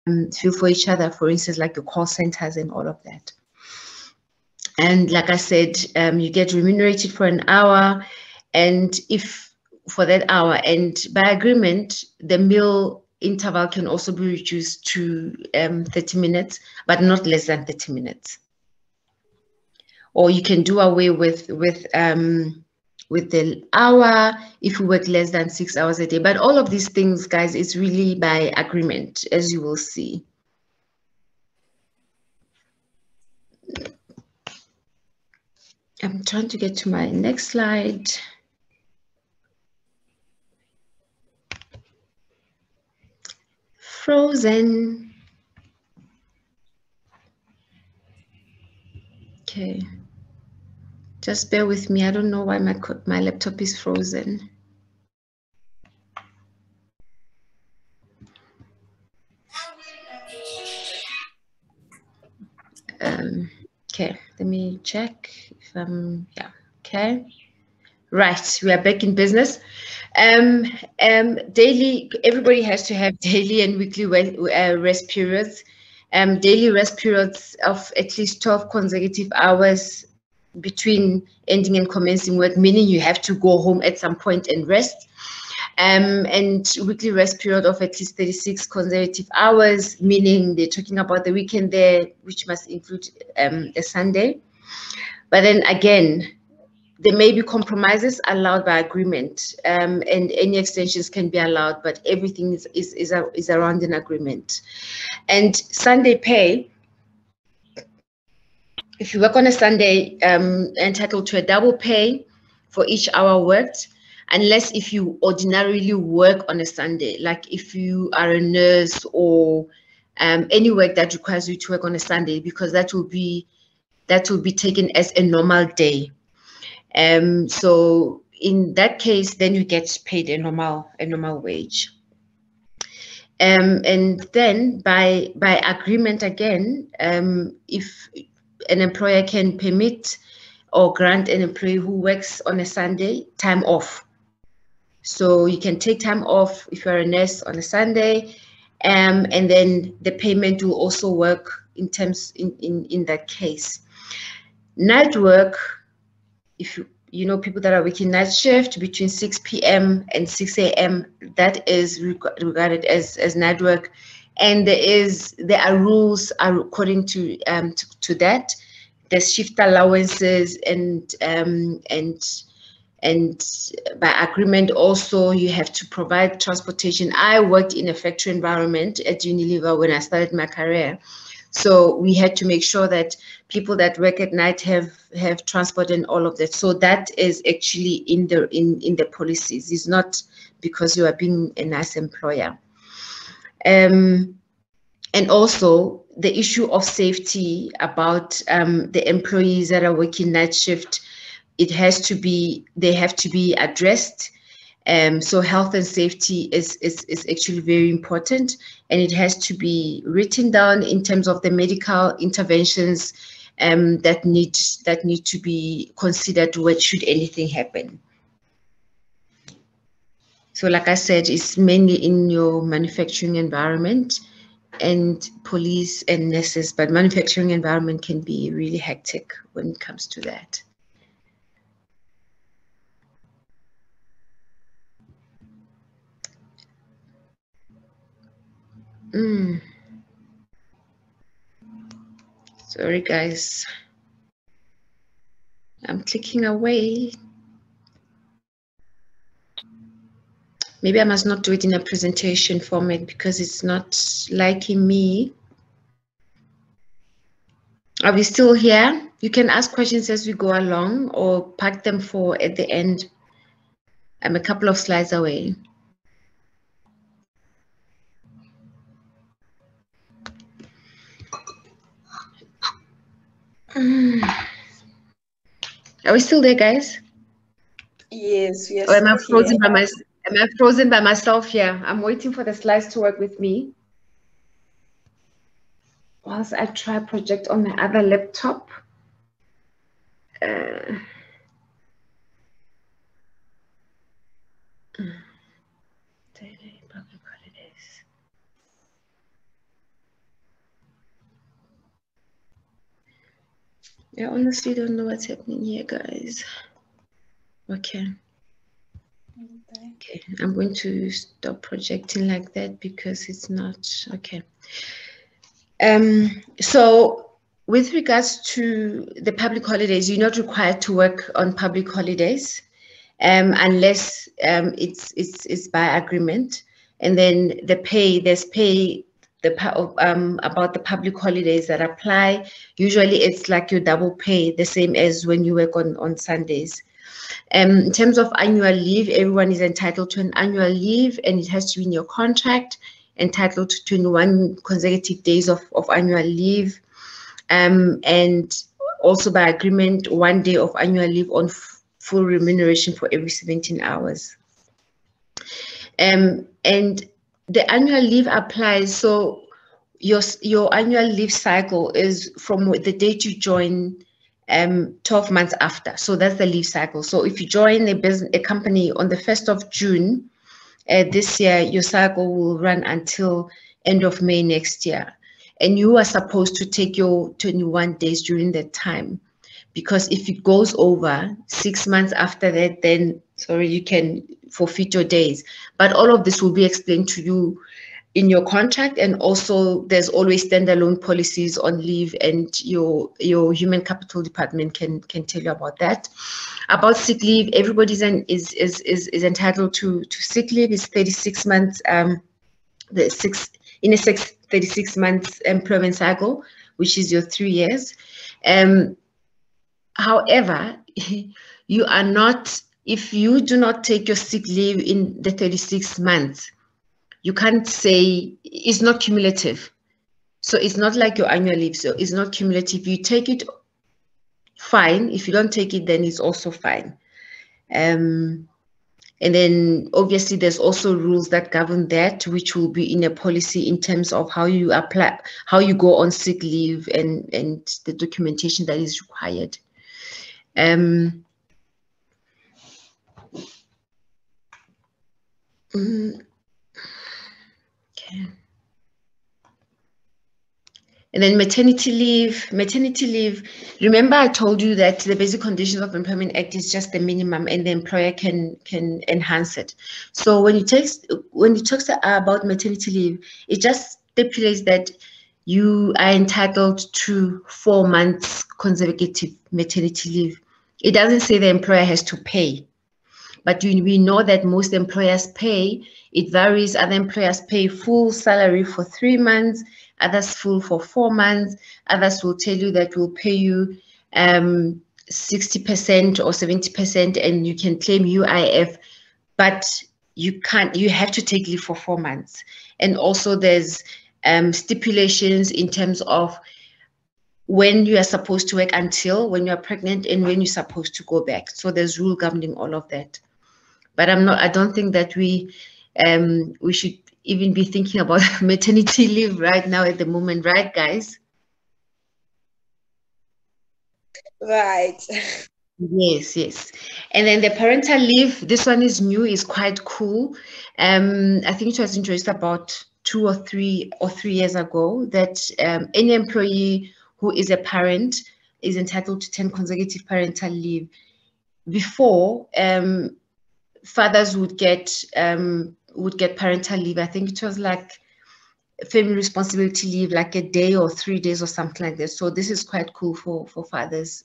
feel for each other, for instance, like the call centers and all of that. And like I said, you get remunerated for an hour, and if for that hour, and by agreement, the meal interval can also be reduced to 30 minutes, but not less than 30 minutes. Or you can do away with the hour if you work less than 6 hours a day. But all of these things, guys, it's really by agreement, as you will see. I'm trying to get to my next slide. Frozen. Okay. Just bear with me. I don't know why my laptop is frozen. Okay, let me check if yeah, okay. Right, we are back in business. Daily, everybody has to have daily and weekly rest periods. Daily rest periods of at least 12 consecutive hours between ending and commencing work, meaning you have to go home at some point and rest. And weekly rest period of at least 36 consecutive hours, meaning they're talking about the weekend there, which must include a Sunday. But then again, there may be compromises allowed by agreement, and any extensions can be allowed, but everything is around an agreement. And Sunday pay, if you work on a Sunday, entitled to a double pay for each hour worked, unless if you ordinarily work on a Sunday, like if you are a nurse or any work that requires you to work on a Sunday, because that will be taken as a normal day. So in that case, then you get paid a normal wage. And then by agreement again, if an employer can permit or grant an employee who works on a Sunday time off. So you can take time off if you're a nurse on a Sunday, and then the payment will also work in terms in that case. Night work, if you know people that are working night shift between 6 p.m. and 6 a.m., that is regarded as night work, and there are rules according to that. There's shift allowances and by agreement also you have to provide transportation. I worked in a factory environment at Unilever when I started my career, so we had to make sure that people that work at night have transport and all of that. So that is actually in the policies. It's not because you are being a nice employer. And also the issue of safety about the employees that are working night shift. They have to be addressed. So health and safety is actually very important, and it has to be written down in terms of the medical interventions that need to be considered should anything happen. So like I said, it's mainly in your manufacturing environment and police and nurses, but manufacturing environment can be really hectic when it comes to that. Sorry, guys. I'm clicking away. Maybe I must not do it in a presentation format because it's not liking me. Are we still here? You can ask questions as we go along or pack them for at the end. I'm a couple of slides away. Are we still there, guys? Yes, yes. Or am I frozen by myself? Am I frozen by myself here? I'm waiting for the slides to work with me. Whilst I try project on my other laptop. Daily public holidays. I honestly don't know what's happening here, guys. Okay. Okay, I'm going to stop projecting like that because it's not okay. So with regards to the public holidays, you're not required to work on public holidays unless it's by agreement. And then the pay, there's pay about the public holidays that apply. Usually it's like your double pay, the same as when you work on Sundays. In terms of annual leave, everyone is entitled to an annual leave, and it has to be in your contract, entitled to 21 consecutive days of annual leave, and also by agreement, 1 day of annual leave on full remuneration for every 17 hours. And the annual leave applies, so your annual leave cycle is from the date you join 12 months after. So that's the leave cycle. So if you join a company on the 1st of June this year, your cycle will run until end of May next year. And you are supposed to take your 21 days during that time. Because if it goes over 6 months after that, then sorry, you can forfeit your days. But all of this will be explained to you in your contract, and also there's always standalone policies on leave, and your human capital department can tell you about that. About sick leave, everybody is entitled to sick leave. It's 36 months, in a 36 months employment cycle, which is your 3 years. However, you are not, if you do not take your sick leave in the 36 months, you can't say it's not cumulative. So it's not like your annual leave. So it's not cumulative. You take it, fine. If you don't take it, then it's also fine. And then obviously there's also rules that govern that, which will be in a policy in terms of how you apply, how you go on sick leave, and the documentation that is required. Okay. And then maternity leave. Remember I told you that the Basic Conditions of Employment Act is just the minimum, and the employer can enhance it. So when you talk about maternity leave, it just stipulates that you are entitled to 4 months consecutive maternity leave. It doesn't say the employer has to pay, but we know that most employers pay. It varies. Other employers pay full salary for 3 months, others full for 4 months. Others will tell you that will pay you 60% or 70%, and you can claim UIF, but you have to take leave for 4 months. And also there's stipulations in terms of when you are supposed to work until when you are pregnant, and when you're supposed to go back. So there's rule governing all of that. But I don't think that we should even be thinking about maternity leave right now at the moment, right, guys? Right. Yes. And then the parental leave, this one is new, is quite cool. I think it was introduced about 2 or 3 years ago, that any employee who is a parent is entitled to 10 consecutive parental leave. Before, fathers would get parental leave. I think it was like family responsibility leave, like a day or 3 days or something like this. So this is quite cool for fathers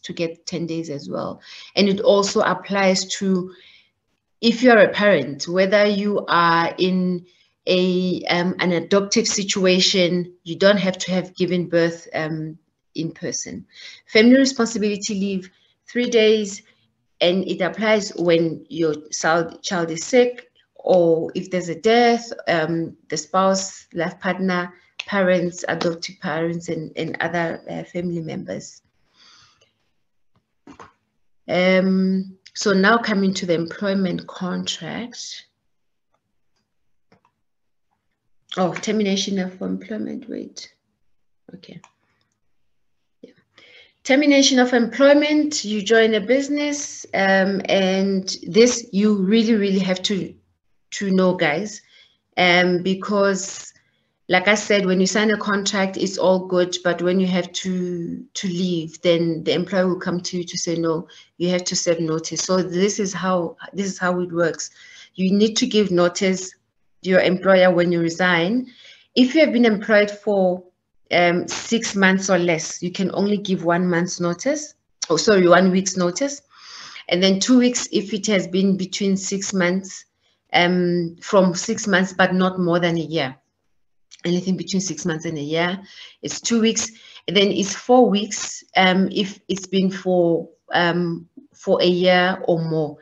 to get 10 days as well. And it also applies to, if you're a parent, whether you are in an adoptive situation, you don't have to have given birth in person. Family responsibility leave, 3 days, and it applies when your child is sick, or if there's a death, the spouse, life partner, parents, adoptive parents, and other family members. So now coming to the employment contract. Oh, termination of employment, wait. Okay. Yeah. Termination of employment, you join a business, and this you really have to know, guys, because like I said, when you sign a contract, it's all good, but when you have to leave, then the employer will come to you to say, no, you have to serve notice. So this is how it works. You need to give notice to your employer when you resign. If you have been employed for 6 months or less, you can only give 1 month's notice. Oh, sorry, 1 week's notice. And then 2 weeks if it has been between 6 months, from 6 months, but not more than a year. Anything between 6 months and a year, it's 2 weeks. And then it's 4 weeks if it's been for a year or more.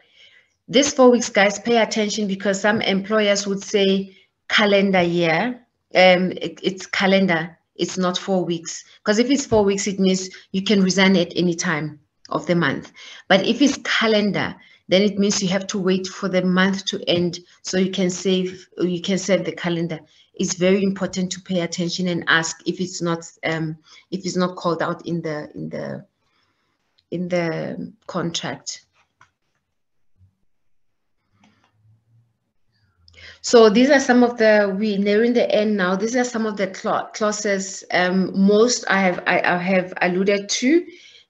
This 4 weeks, guys, pay attention, because some employers would say calendar year. It's calendar, it's not 4 weeks. Because if it's 4 weeks, it means you can resign at any time of the month. But if it's calendar, then it means you have to wait for the month to end so you can serve the calendar. It's very important to pay attention and ask if it's not called out in the contract. So these are some of we're nearing the end now. These are some of the clauses. Most I have alluded to,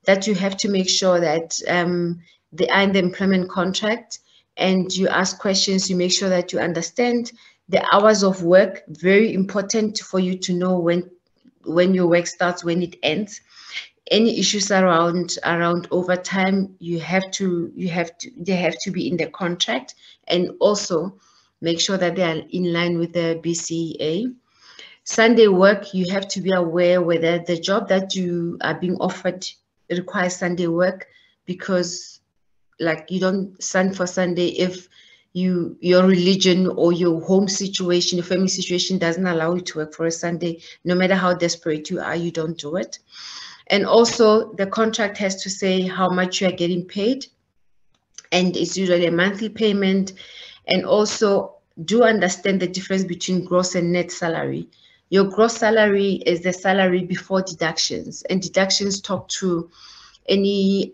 that you have to make sure that they are in the employment contract, and you ask questions. You make sure that you understand the hours of work. Very important for you to know when your work starts, when it ends. Any issues around overtime, they have to be in the contract, and also make sure that they are in line with the BCEA. Sunday work, you have to be aware whether the job that you are being offered requires Sunday work, because like you don't stand for Sunday if your religion or your home situation, your family situation doesn't allow you to work for a Sunday. No matter how desperate you are, you don't do it. And also the contract has to say how much you are getting paid, and it's usually a monthly payment. And also do understand the difference between gross and net salary. Your gross salary is the salary before deductions, and deductions talk to any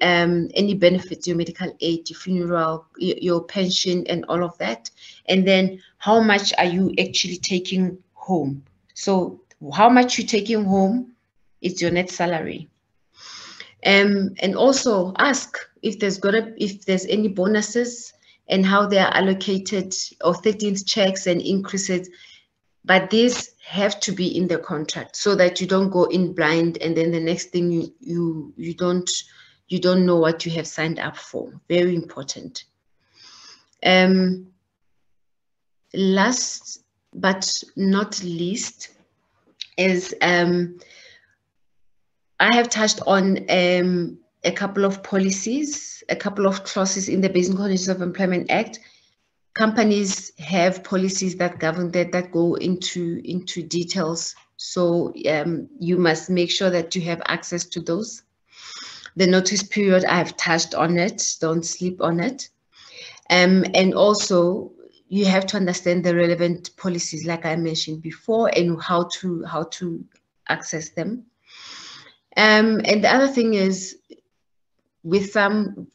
benefits, your medical aid, your funeral, your pension, and all of that. And then how much are you actually taking home? So how much you're taking home is your net salary. And also ask if there's any bonuses and how they are allocated, or 13th checks and increases. But these have to be in the contract so that you don't go in blind, and then the next thing you don't know what you have signed up for. Very important. Last but not least is I have touched on a couple of policies, a couple of clauses in the Basic Conditions of Employment Act. Companies have policies that govern that go into details. So you must make sure that you have access to those. The notice period, I have touched on it. Don't sleep on it. And also you have to understand the relevant policies, like I mentioned before, and how to access them. And the other thing is, with some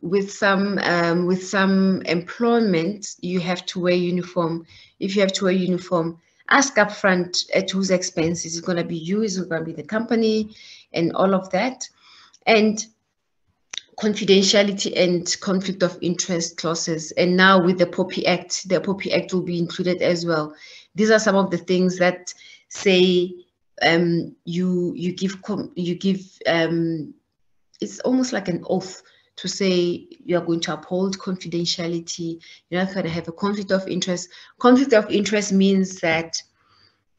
employment, you have to wear uniform. If you have to wear uniform, ask upfront at whose expense. Is it going to be you? Is it going to be the company? And all of that. And confidentiality and conflict of interest clauses. And now with the POPI Act will be included as well. These are some of the things that say you give it's almost like an oath to say you are going to uphold confidentiality. You're not going to have a conflict of interest. Conflict of interest means that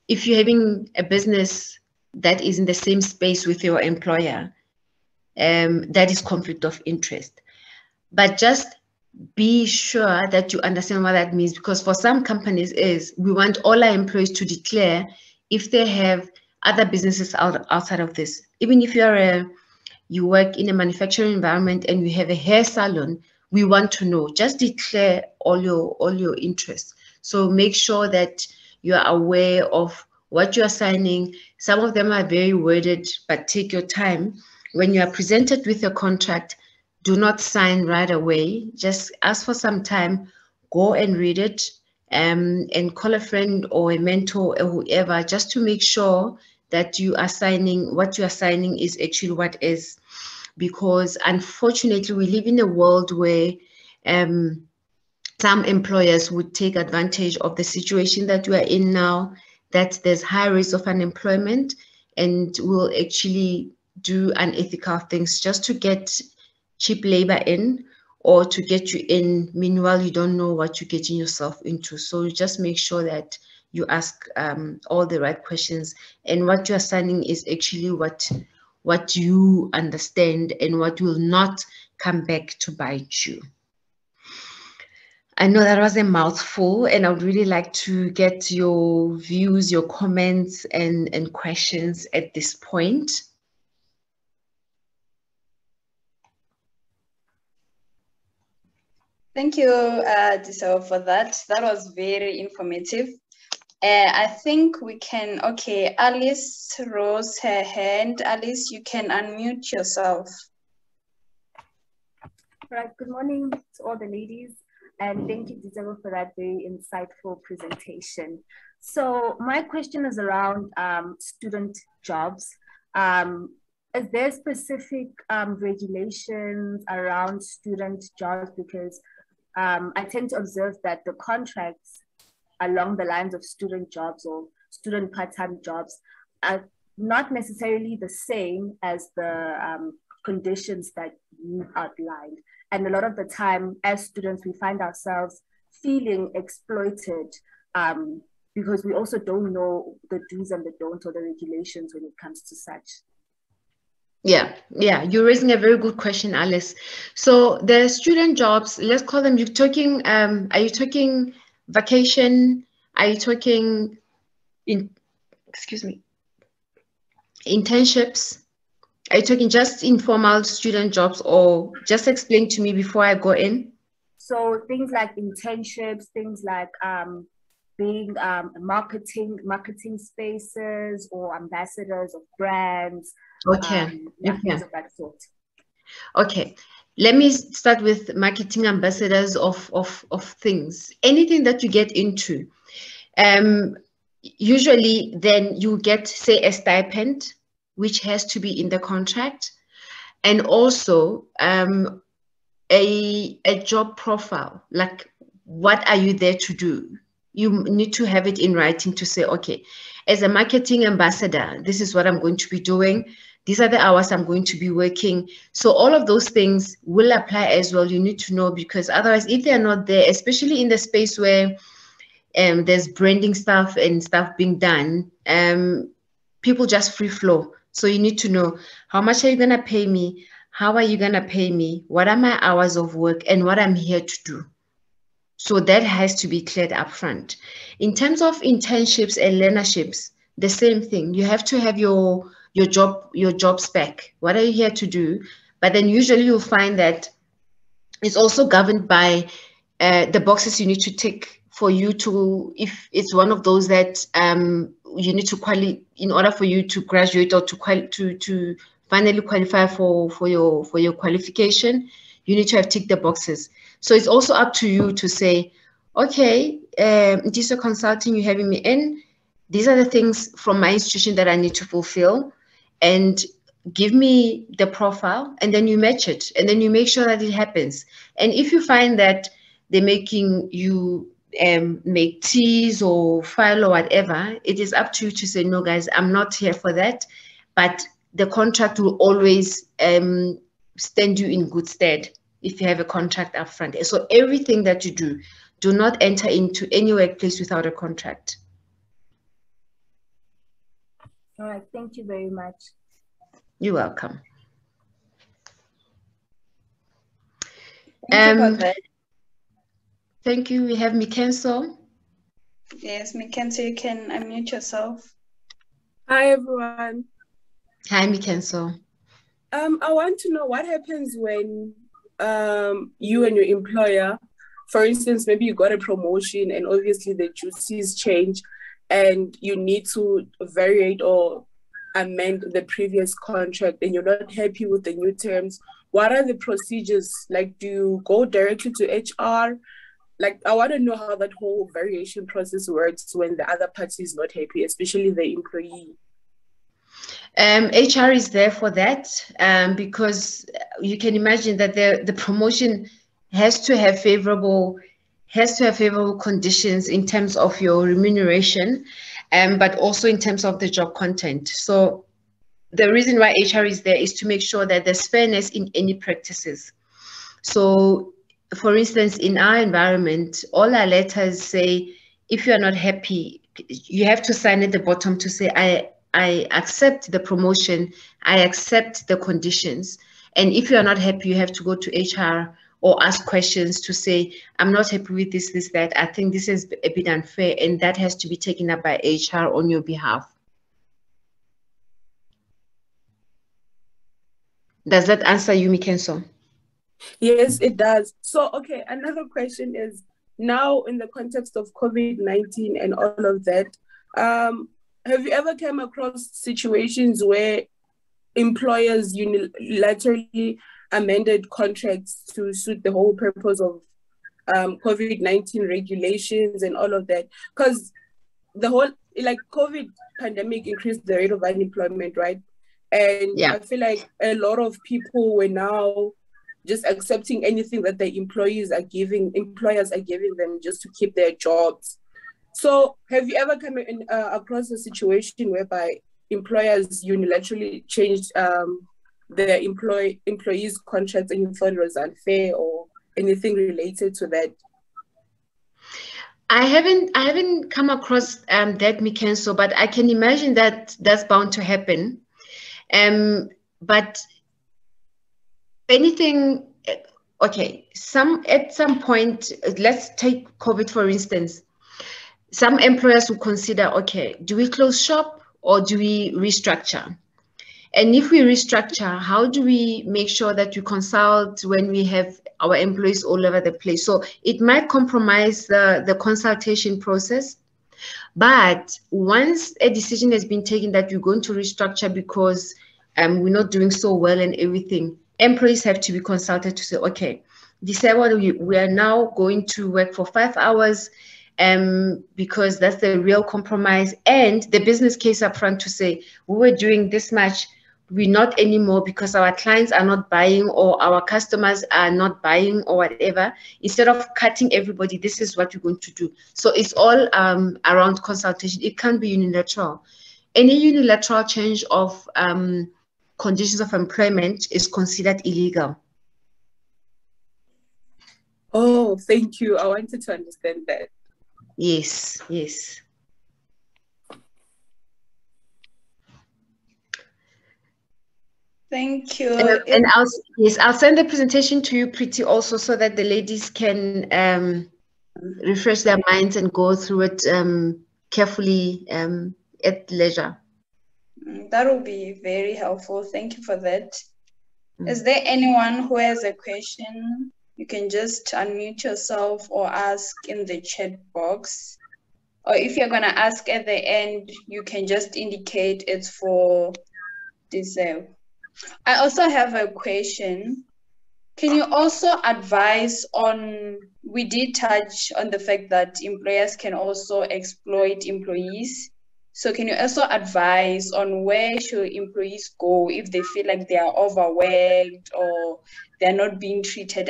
if you're having a business that is in the same space with your employer, that is conflict of interest. But just be sure that you understand what that means, because for some companies we want all our employees to declare if they have other businesses outside of this. Even if you work in a manufacturing environment and you have a hair salon, we want to know. Just declare all your interests. So make sure that you are aware of what you are signing. Some of them are very worded, but take your time. When you are presented with a contract, do not sign right away. Just ask for some time, go and read it, and call a friend or a mentor or whoever, just to make sure that you are signing, what you are signing is actually what is. Because unfortunately, we live in a world where some employers would take advantage of the situation that we are in now, that there's high rates of unemployment, and will actually do unethical things just to get cheap labor in, or to get you in. Meanwhile, you don't know what you're getting yourself into. So just make sure that you ask all the right questions, and what you are signing is actually what you understand and what will not come back to bite you. I know that was a mouthful, and I would really like to get your views, your comments, and questions at this point. Thank you, Disel, for that. That was very informative. I think we can, okay, Alice rose her hand. Alice, you can unmute yourself. Right, good morning to all the ladies, and thank you, Disel, for that very insightful presentation. So my question is around student jobs. Is there specific regulations around student jobs? Because I tend to observe that the contracts along the lines of student jobs or student part-time jobs are not necessarily the same as the conditions that you outlined. And a lot of the time, as students, we find ourselves feeling exploited because we also don't know the do's and the don'ts or the regulations when it comes to such. Yeah, you're raising a very good question, Alice. So the student jobs, let's call them, are you talking vacation? Are you talking internships? Are you talking just informal student jobs, or just explain to me before I go in? So things like internships, things like being marketing spaces or ambassadors of brands. Okay. Things of that sort. Okay. Let me start with marketing ambassadors of things. Anything that you get into. Usually then you get, say, a stipend, which has to be in the contract, and also a job profile, like what are you there to do? You need to have it in writing to say, okay, as a marketing ambassador, this is what I'm going to be doing. These are the hours I'm going to be working. So all of those things will apply as well. You need to know, because otherwise, if they're not there, especially in the space where there's branding stuff and stuff being done, people just free flow. So you need to know, how much are you going to pay me? How are you going to pay me? What are my hours of work and what I'm here to do? So that has to be cleared up front. In terms of internships and learnerships, the same thing. You have to have your job spec. What are you here to do? But then usually you'll find that it's also governed by the boxes you need to tick for you to, if it's one of those that you need to in order for you to graduate or to finally qualify for your qualification, you need to have ticked the boxes. So it's also up to you to say, okay, this is consulting, you're having me in. These are the things from my institution that I need to fulfill, and give me the profile, and then you match it, and then you make sure that it happens. And if you find that they're making you make teas or file or whatever, it is up to you to say, no, guys, I'm not here for that. But the contract will always stand you in good stead if you have a contract up front. So everything that you do not enter into any workplace without a contract. All right, thank you very much. You're welcome. Thank you for that. Thank you. We have Mikenso. Yes, Mikenso, you can unmute yourself. Hi, everyone. Hi, Mikenso. I want to know what happens when you and your employer, for instance, maybe you got a promotion and obviously the duties change and you need to vary or amend the previous contract and you're not happy with the new terms. What are the procedures? Like, do you go directly to HR? like, I want to know how that whole variation process works when the other party is not happy, especially the employee. HR is there for that, because you can imagine that the promotion has to have favorable conditions in terms of your remuneration, but also in terms of the job content. So the reason why HR is there is to make sure that there's fairness in any practices. So, for instance, in our environment, all our letters say, if you are not happy, you have to sign at the bottom to say, I accept the promotion, I accept the conditions. And if you are not happy, you have to go to HR or ask questions to say, I'm not happy with this, that. I think this is a bit unfair, and that has to be taken up by HR on your behalf. Does that answer you, Mikenso? Yes, it does. So, okay, another question is, now in the context of COVID-19 and all of that, have you ever come across situations where employers unilaterally amended contracts to suit the whole purpose of COVID-19 regulations and all of that? Because the whole, like, COVID pandemic increased the rate of unemployment, right? And yeah, I feel like a lot of people were now just accepting anything that the employers are giving them just to keep their jobs. So have you ever come across a situation whereby employers unilaterally changed their employees' contracts and you thought it was unfair or anything related to that? I haven't come across that, Mikenso, but I can imagine that that's bound to happen. But anything, okay, at some point, let's take COVID for instance. Some employers will consider, okay, do we close shop or do we restructure? And if we restructure, how do we make sure that we consult when we have our employees all over the place? So it might compromise the consultation process. But once a decision has been taken that we're going to restructure because we're not doing so well and everything, employees have to be consulted to say, okay, December, we are now going to work for 5 hours because that's the real compromise. And the business case up front to say, we were doing this much, we're not anymore because our clients are not buying or our customers are not buying or whatever. Instead of cutting everybody, this is what you're going to do. So it's all around consultation. It can't be unilateral. Any unilateral change of conditions of employment is considered illegal. Oh, thank you. I wanted to understand that. Yes, yes. Thank you. And I'll send the presentation to you, Pretty, also, so that the ladies can refresh their minds and go through it carefully at leisure. That will be very helpful. Thank you for that. Is there anyone who has a question? You can just unmute yourself or ask in the chat box. Or if you're going to ask at the end, you can just indicate it's for December. I also have a question. Can you also advise on, we did touch on the fact that employers can also exploit employees. So can you also advise on where should employees go if they feel like they are overwhelmed or they're not being treated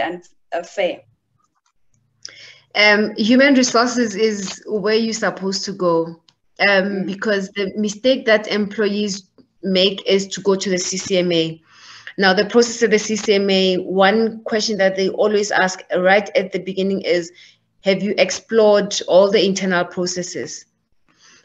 unfair? Human resources is where you're supposed to go, because the mistake that employees make is to go to the CCMA. Now, the process of the CCMA, one question that they always ask right at the beginning is, have you explored all the internal processes?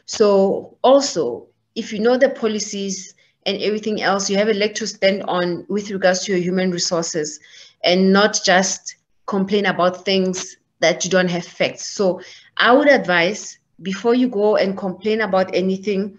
So also, if you know the policies and everything else, you have a leg to stand on with regards to your human resources and not just complain about things that you don't have facts. So I would advise, before you go and complain about anything,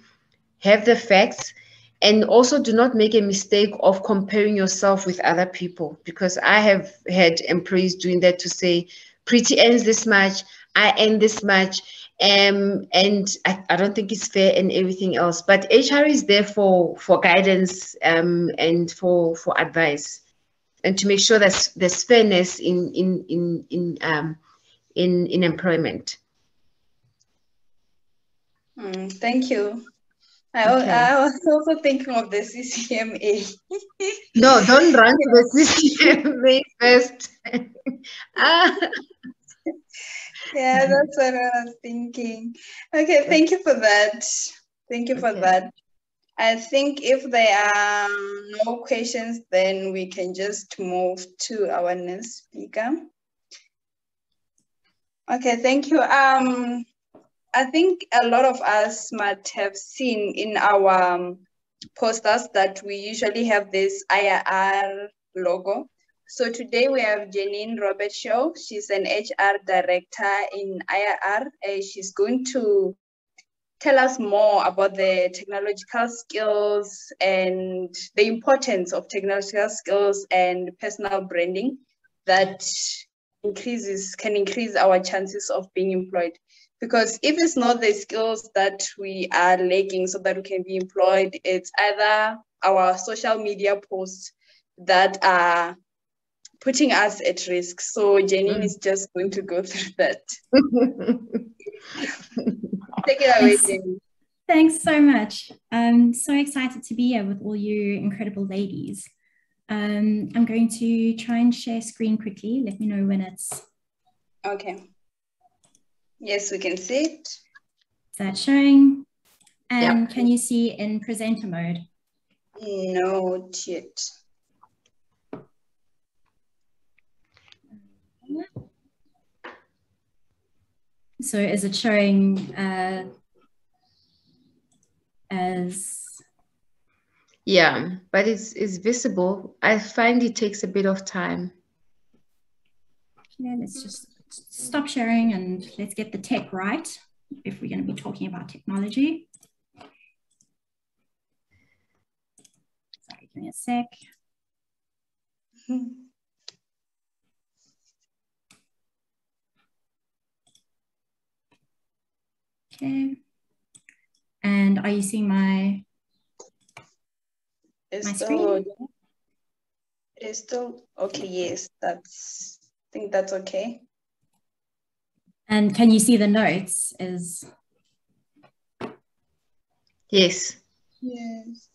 have the facts. And also do not make a mistake of comparing yourself with other people, because I have had employees doing that to say, Pretty earns this much, I earn this much, and I don't think it's fair and everything else. But HR is there for guidance and for advice, and to make sure that there's fairness in in employment. Thank you. I was also thinking of the CCMA. No, don't run to the CCMA first. Yeah, that's what I was thinking. Okay, thank you for that. Thank you for that. I think if there are no questions, then we can just move to our next speaker. Okay, thank you. I think a lot of us might have seen in our posters that we usually have this IRR logo. So today we have Janine Robert Shaw. She's an HR director in IRR. She's going to tell us more about the technological skills and the importance of technological skills and personal branding that can increase our chances of being employed. Because if it's not the skills that we are lacking so that we can be employed, it's either our social media posts that are putting us at risk. So Janine is just going to go through that. Take it away, Janine. Thanks so much. I'm so excited to be here with all you incredible ladies. I'm going to try and share screen quickly. Let me know when it's... Okay. Yes, we can see it. Is that showing? And can you see in presenter mode? No, not yet. So is it showing as... Yeah, but it's visible. I find it takes a bit of time. Yeah, let's just stop sharing and let's get the tech right if we're going to be talking about technology. Sorry, give me a sec. Okay. And are you seeing my screen? It is still okay. Yes, I think that's okay. And can you see the notes? Yes. Yes.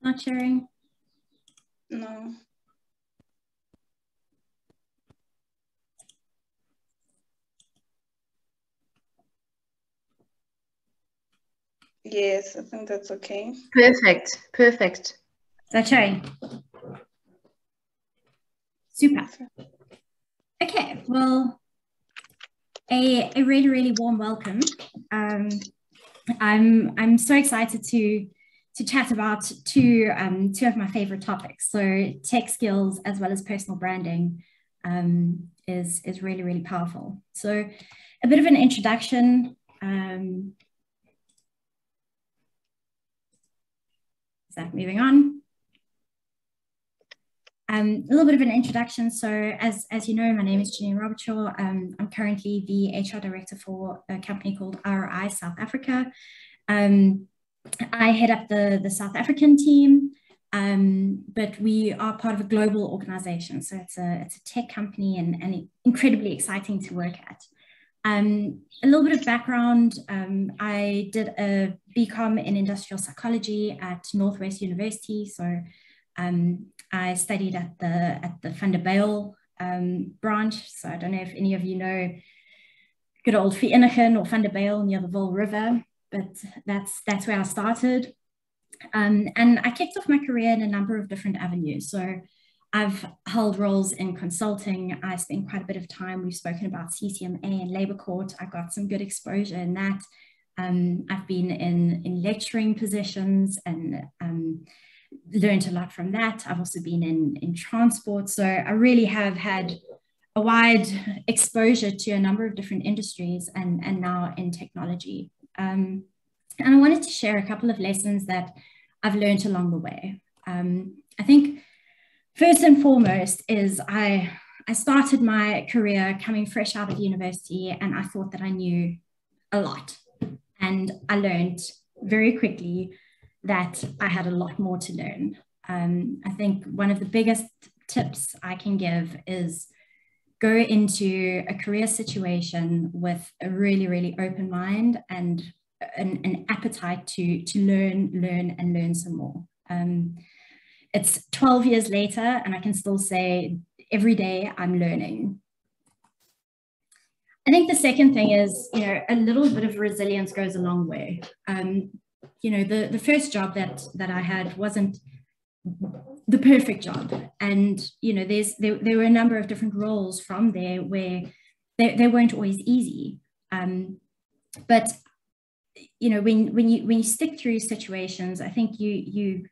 Not sharing? No. Yes, I think that's okay. Perfect. Perfect. Is that showing? Super. Okay, well, a really, really warm welcome. I'm so excited to chat about two of my favorite topics. So tech skills as well as personal branding is really, really powerful. So a bit of an introduction. Is that moving on? A little bit of an introduction. So as you know, my name is Janine Robertshaw. I'm currently the HR director for a company called RI South Africa. I head up the South African team, but we are part of a global organization. So it's a tech company and incredibly exciting to work at. A little bit of background, I did a BCom in industrial psychology at Northwest University. So I studied at the Van der Bijl branch. So I don't know if any of you know good old Vereeniging or Van der Bijl near the Vaal River, but that's where I started. And I kicked off my career in a number of different avenues. So I've held roles in consulting. I spent quite a bit of time. We've spoken about CCMA and Labour Court. I got some good exposure in that. I've been in lecturing positions and learned a lot from that. I've also been in transport. So I really have had a wide exposure to a number of different industries and now in technology. And I wanted to share a couple of lessons that I've learned along the way. I think first and foremost is I I started my career coming fresh out of university, and I thought that I knew a lot. And I learned very quickly that I had a lot more to learn. I think one of the biggest tips I can give is go into a career situation with a really, really open mind and an appetite to learn some more. It's 12 years later, and I can still say every day I'm learning. I think the second thing is, you know, a little bit of resilience goes a long way. You know, the first job that I had wasn't the perfect job. And, you know, there were a number of different roles from there where they weren't always easy. But, you know, when you stick through situations, I think you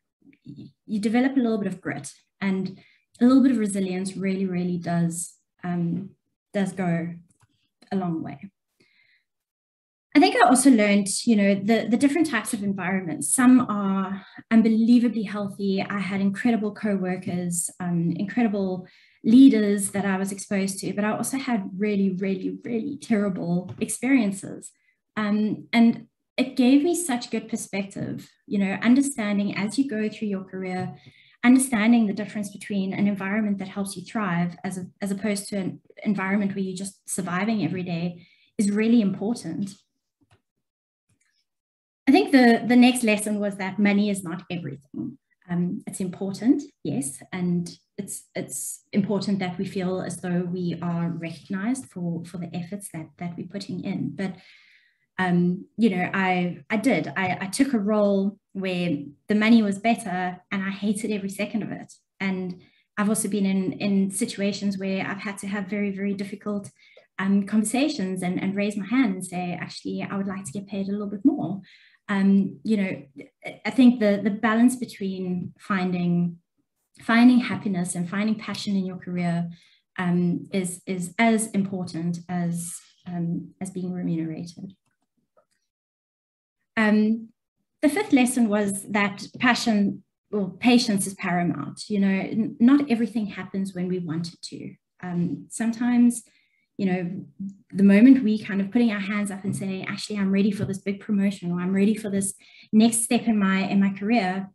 develop a little bit of grit, and a little bit of resilience really, really does go a long way. I think I also learned, you know, the different types of environments. Some are unbelievably healthy. I had incredible co-workers, incredible leaders that I was exposed to, but I also had really, really, really terrible experiences. And it gave me such good perspective, you know, understanding as you go through your career, understanding the difference between an environment that helps you thrive as opposed to an environment where you're just surviving every day is really important. I think the next lesson was that money is not everything. It's important, yes, and it's important that we feel as though we are recognized for the efforts that we're putting in. But you know, I took a role where the money was better and I hated every second of it. And I've also been in situations where I've had to have very, very difficult conversations and raise my hand and say, actually, I would like to get paid a little bit more. You know, I think the balance between finding happiness and finding passion in your career is as important as being remunerated. The fifth lesson was that patience is paramount. You know, not everything happens when we want it to. Sometimes, you know, the moment we kind of putting our hands up and saying, actually, I'm ready for this big promotion, or I'm ready for this next step in my career,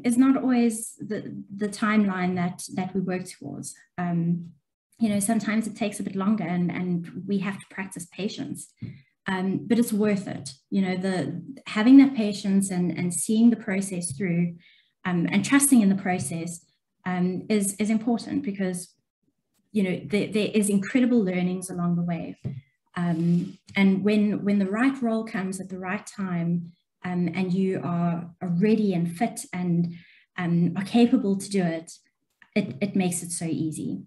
is not always the timeline that we work towards. You know, sometimes it takes a bit longer, and we have to practice patience. But it's worth it. You know, having that patience and seeing the process through, and trusting in the process is important, because, you know, there is incredible learnings along the way. And when the right role comes at the right time, and you are ready and fit and are capable to do it, it makes it so easy.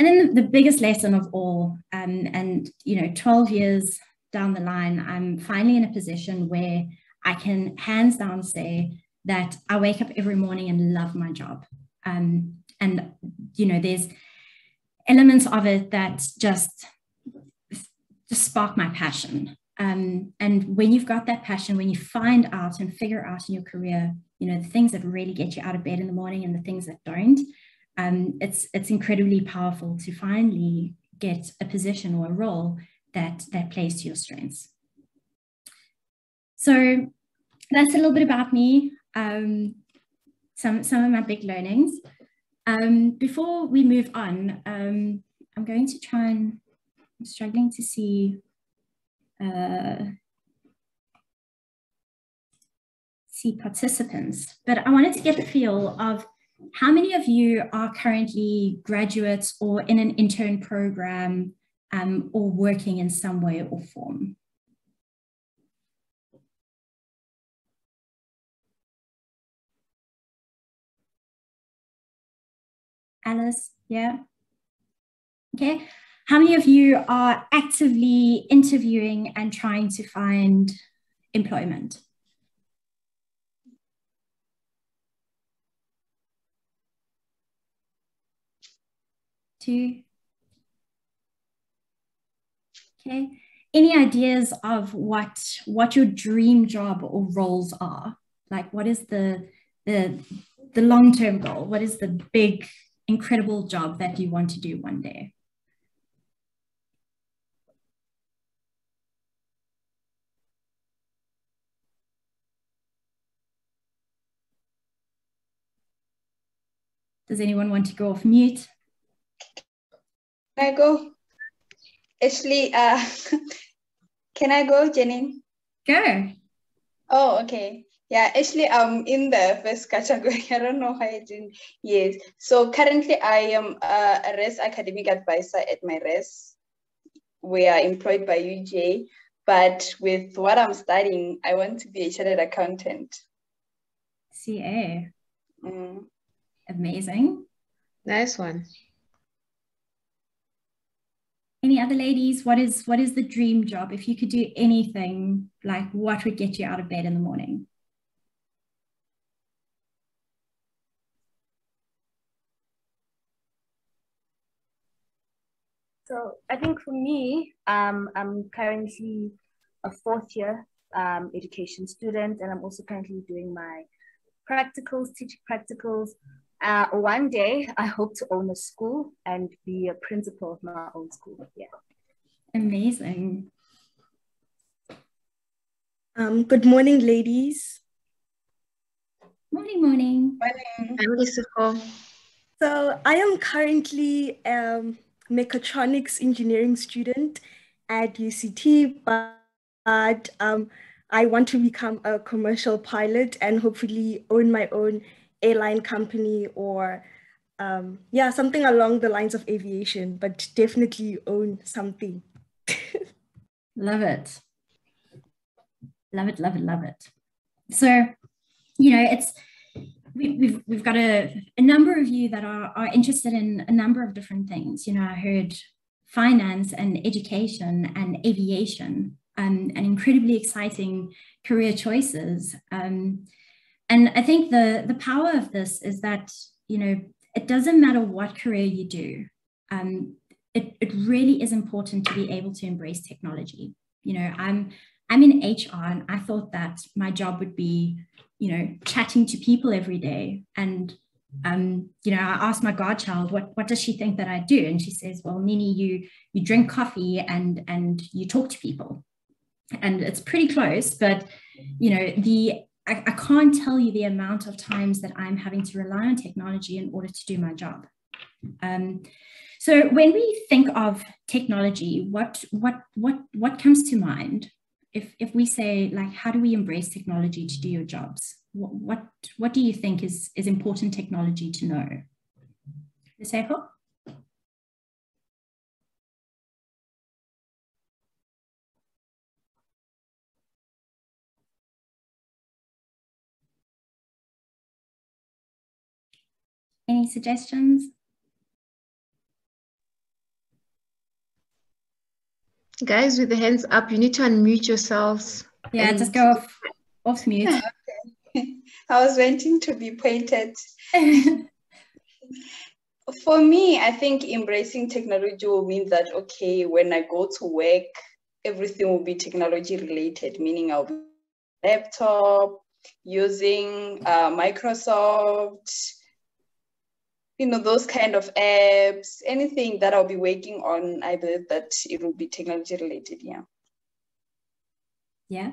And then the biggest lesson of all, and you know, 12 years down the line, I'm finally in a position where I can hands down say that I wake up every morning and love my job. And you know, there's elements of it that just spark my passion. And when you've got that passion, when you find out and figure out in your career, you know, the things that really get you out of bed in the morning and the things that don't, it's incredibly powerful to finally get a position or a role that plays to your strengths. So that's a little bit about me, some of my big learnings. Before we move on, I'm going to try and, I'm struggling to see participants, but I wanted to get a feel of how many of you are currently graduates or in an intern program, or working in some way or form? Alice, yeah? Okay. How many of you are actively interviewing and trying to find employment? Two. Okay. Any ideas of what your dream job or roles are? Like, what is the long-term goal? What is the big incredible job that you want to do one day? Does anyone want to go off mute? Can I go? Ashley, can I go, Janine? Go. Oh, okay. Yeah, actually, I'm in the first category. I don't know why I didn't. Yes. So currently, I am a RES academic advisor at my RES. We are employed by UJ, but with what I'm studying, I want to be a chartered accountant. CA. Mm. Amazing. Nice one. Any other ladies? What is the dream job? If you could do anything, like what would get you out of bed in the morning? So I think for me, I'm currently a fourth year education student, and I'm also currently doing my practicals, teaching practicals. One day, I hope to own a school and be a principal of my own school. Yeah. Amazing. Good morning, ladies. Morning, morning. Morning. So I am currently mechatronics engineering student at UCT, but I want to become a commercial pilot and hopefully own my own airline company or yeah, something along the lines of aviation, but definitely own something. Love it. Love it, love it, love it. So, you know, we've got a number of you that are interested in a number of different things. You know, I heard finance and education and aviation, and incredibly exciting career choices. And I think the power of this is that, you know, it doesn't matter what career you do. It really is important to be able to embrace technology. You know, I'm in HR, and I thought that my job would be, you know, chatting to people every day. And, you know, I asked my godchild, what does she think that I do? And she says, well, Nini, you drink coffee and you talk to people. And it's pretty close, but, you know, I can't tell you the amount of times that I'm having to rely on technology in order to do my job. So when we think of technology, what comes to mind? If we say, like, how do we embrace technology to do your jobs? What do you think is important technology to know? Seho? Any suggestions? Guys with the hands up, you need to unmute yourselves. Yeah, just go off mute. Okay. I was waiting to be pointed. For me, I think embracing technology will mean that, okay, when I go to work, everything will be technology related, meaning I'll be laptop, using Microsoft, you know, those kind of apps, anything that I'll be working on, I believe that it will be technology related, yeah. Yeah.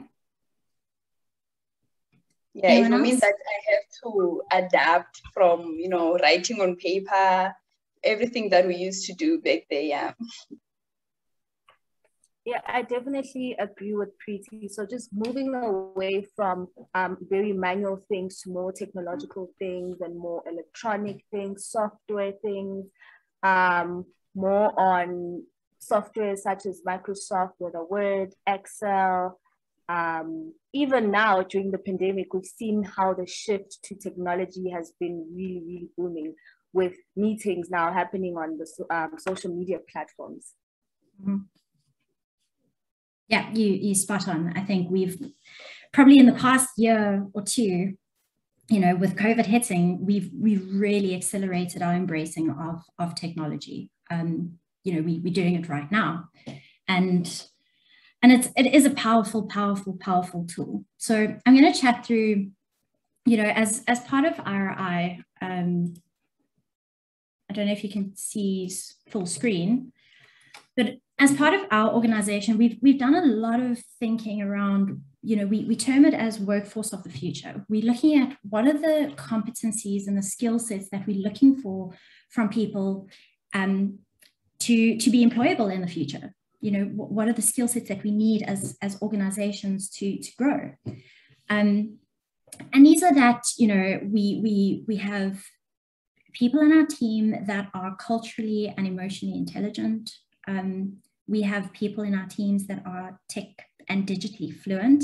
Yeah, it will mean that I have to adapt from, you know, writing on paper, everything that we used to do back there, yeah. Yeah, I definitely agree with Preeti. So just moving away from very manual things to more technological things and more electronic things, software things, more on software such as Microsoft with Word, Excel. Even now during the pandemic, we've seen how the shift to technology has been really, really booming, with meetings now happening on the social media platforms. Mm-hmm. Yeah, you spot on. I think we've probably in the past year or two, you know, with COVID hitting, we've really accelerated our embracing of technology. You know, we're doing it right now, and it is a powerful tool. So I'm going to chat through, you know, as part of RI. I don't know if you can see full screen, but as part of our organization, we've done a lot of thinking around, you know, we term it as workforce of the future. We're looking at what are the competencies and the skill sets that we're looking for from people to be employable in the future. You know, what are the skill sets that we need as organizations to grow? And these are that, you know, we have people in our team that are culturally and emotionally intelligent. We have people in our teams that are tech and digitally fluent.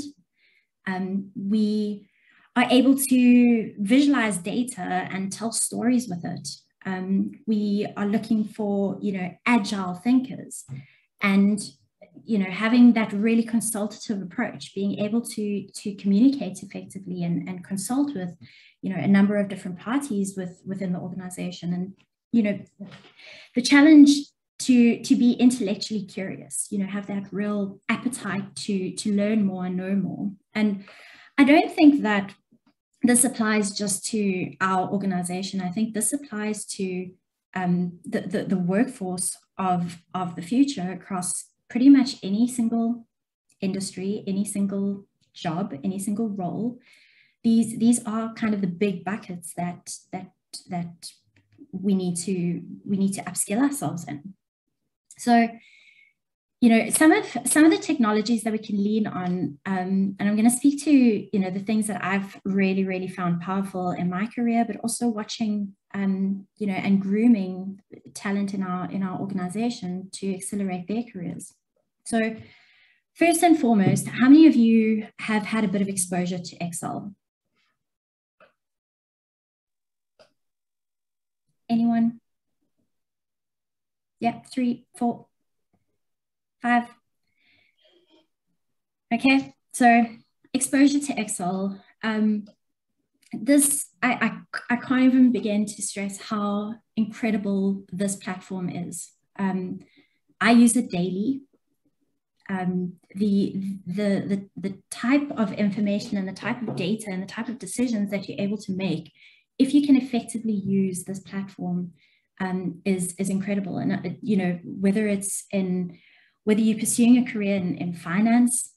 We are able to visualize data and tell stories with it. We are looking for, you know, agile thinkers, and, you know, having that really consultative approach, being able to communicate effectively and consult with, you know, a number of different parties within the organization. And, you know, the challenge to be intellectually curious, you know, have that real appetite to learn more and know more. And I don't think that this applies just to our organization. I think this applies to the workforce of the future across pretty much any single industry, any single job, any single role. These are kind of the big buckets that we need to upskill ourselves in. So, you know, some of the technologies that we can lean on, and I'm going to speak to, you know, the things that I've really found powerful in my career, but also watching, you know, and grooming talent in our organization to accelerate their careers. So, first and foremost, how many of you have had a bit of exposure to Excel? Anyone? Yeah, 3, 4, 5. Okay, so exposure to Excel. This, I can't even begin to stress how incredible this platform is. I use it daily. The type of information and the type of data and the type of decisions that you're able to make, if you can effectively use this platform, is incredible. And you know, whether you're pursuing a career in finance,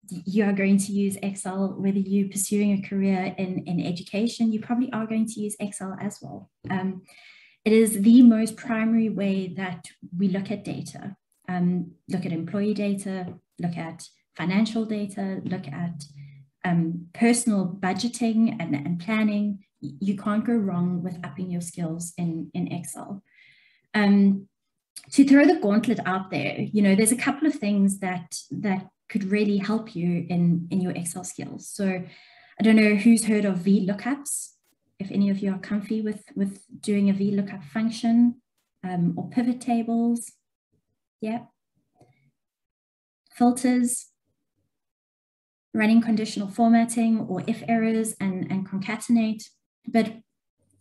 you are going to use Excel. Whether you're pursuing a career in education, you probably are going to use Excel as well. It is the most primary way that we look at data. Look at employee data, look at financial data, look at personal budgeting and planning. You can't go wrong with upping your skills in Excel. To throw the gauntlet out there, you know, there's a couple of things that could really help you in your Excel skills. So I don't know who's heard of VLOOKUPs, if any of you are comfy with doing a VLOOKUP function, or pivot tables. Yeah. Filters, running conditional formatting, or if errors and concatenate. But,